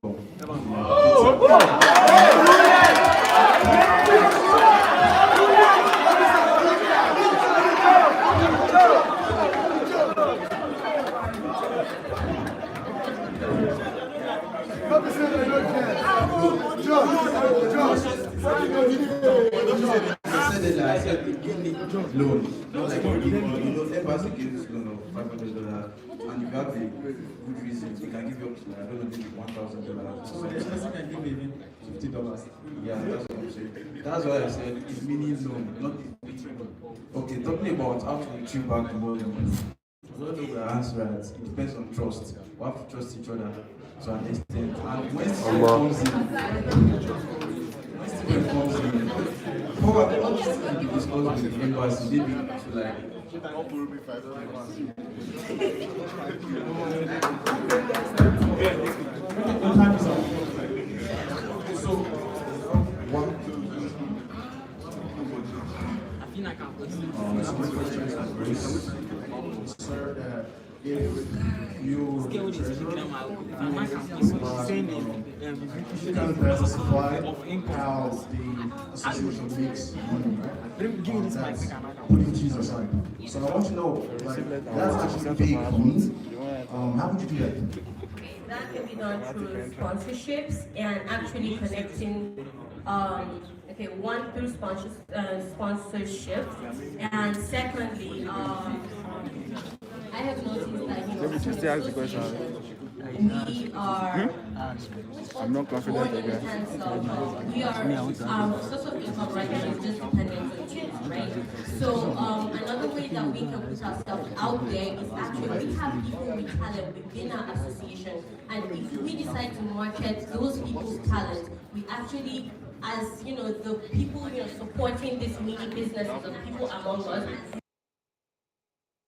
I said you need loan, not like embassy gives loan of $500, and if you have a good reason, they can give you up to I don't know, maybe $1,000. So the person can give even $50. Yeah, that's what I'm saying. That's why I said it's mini loan, not big loan. Okay, talking about how to retrieve back the money. We all know the answer, right? It depends on trust. We have to trust each other to an extent. And when student comes in, probably all this thing we discuss with the embassy, maybe to Sir, if you can specify how the association makes money, that's putting cheese aside. So I want to know, that's actually big for me. How would you do that? that can be done through sponsorships and actually connecting. Okay, one through sponsorships, and secondly, I have noticed that we are I'm not confident more in the sense of we are source of income right now is just dependent on kids, right? So another way that we can put ourselves out there is actually we have people with talent within our association, and if we decide to market those people's talent, we actually, as the people supporting this mini businesses of people among us,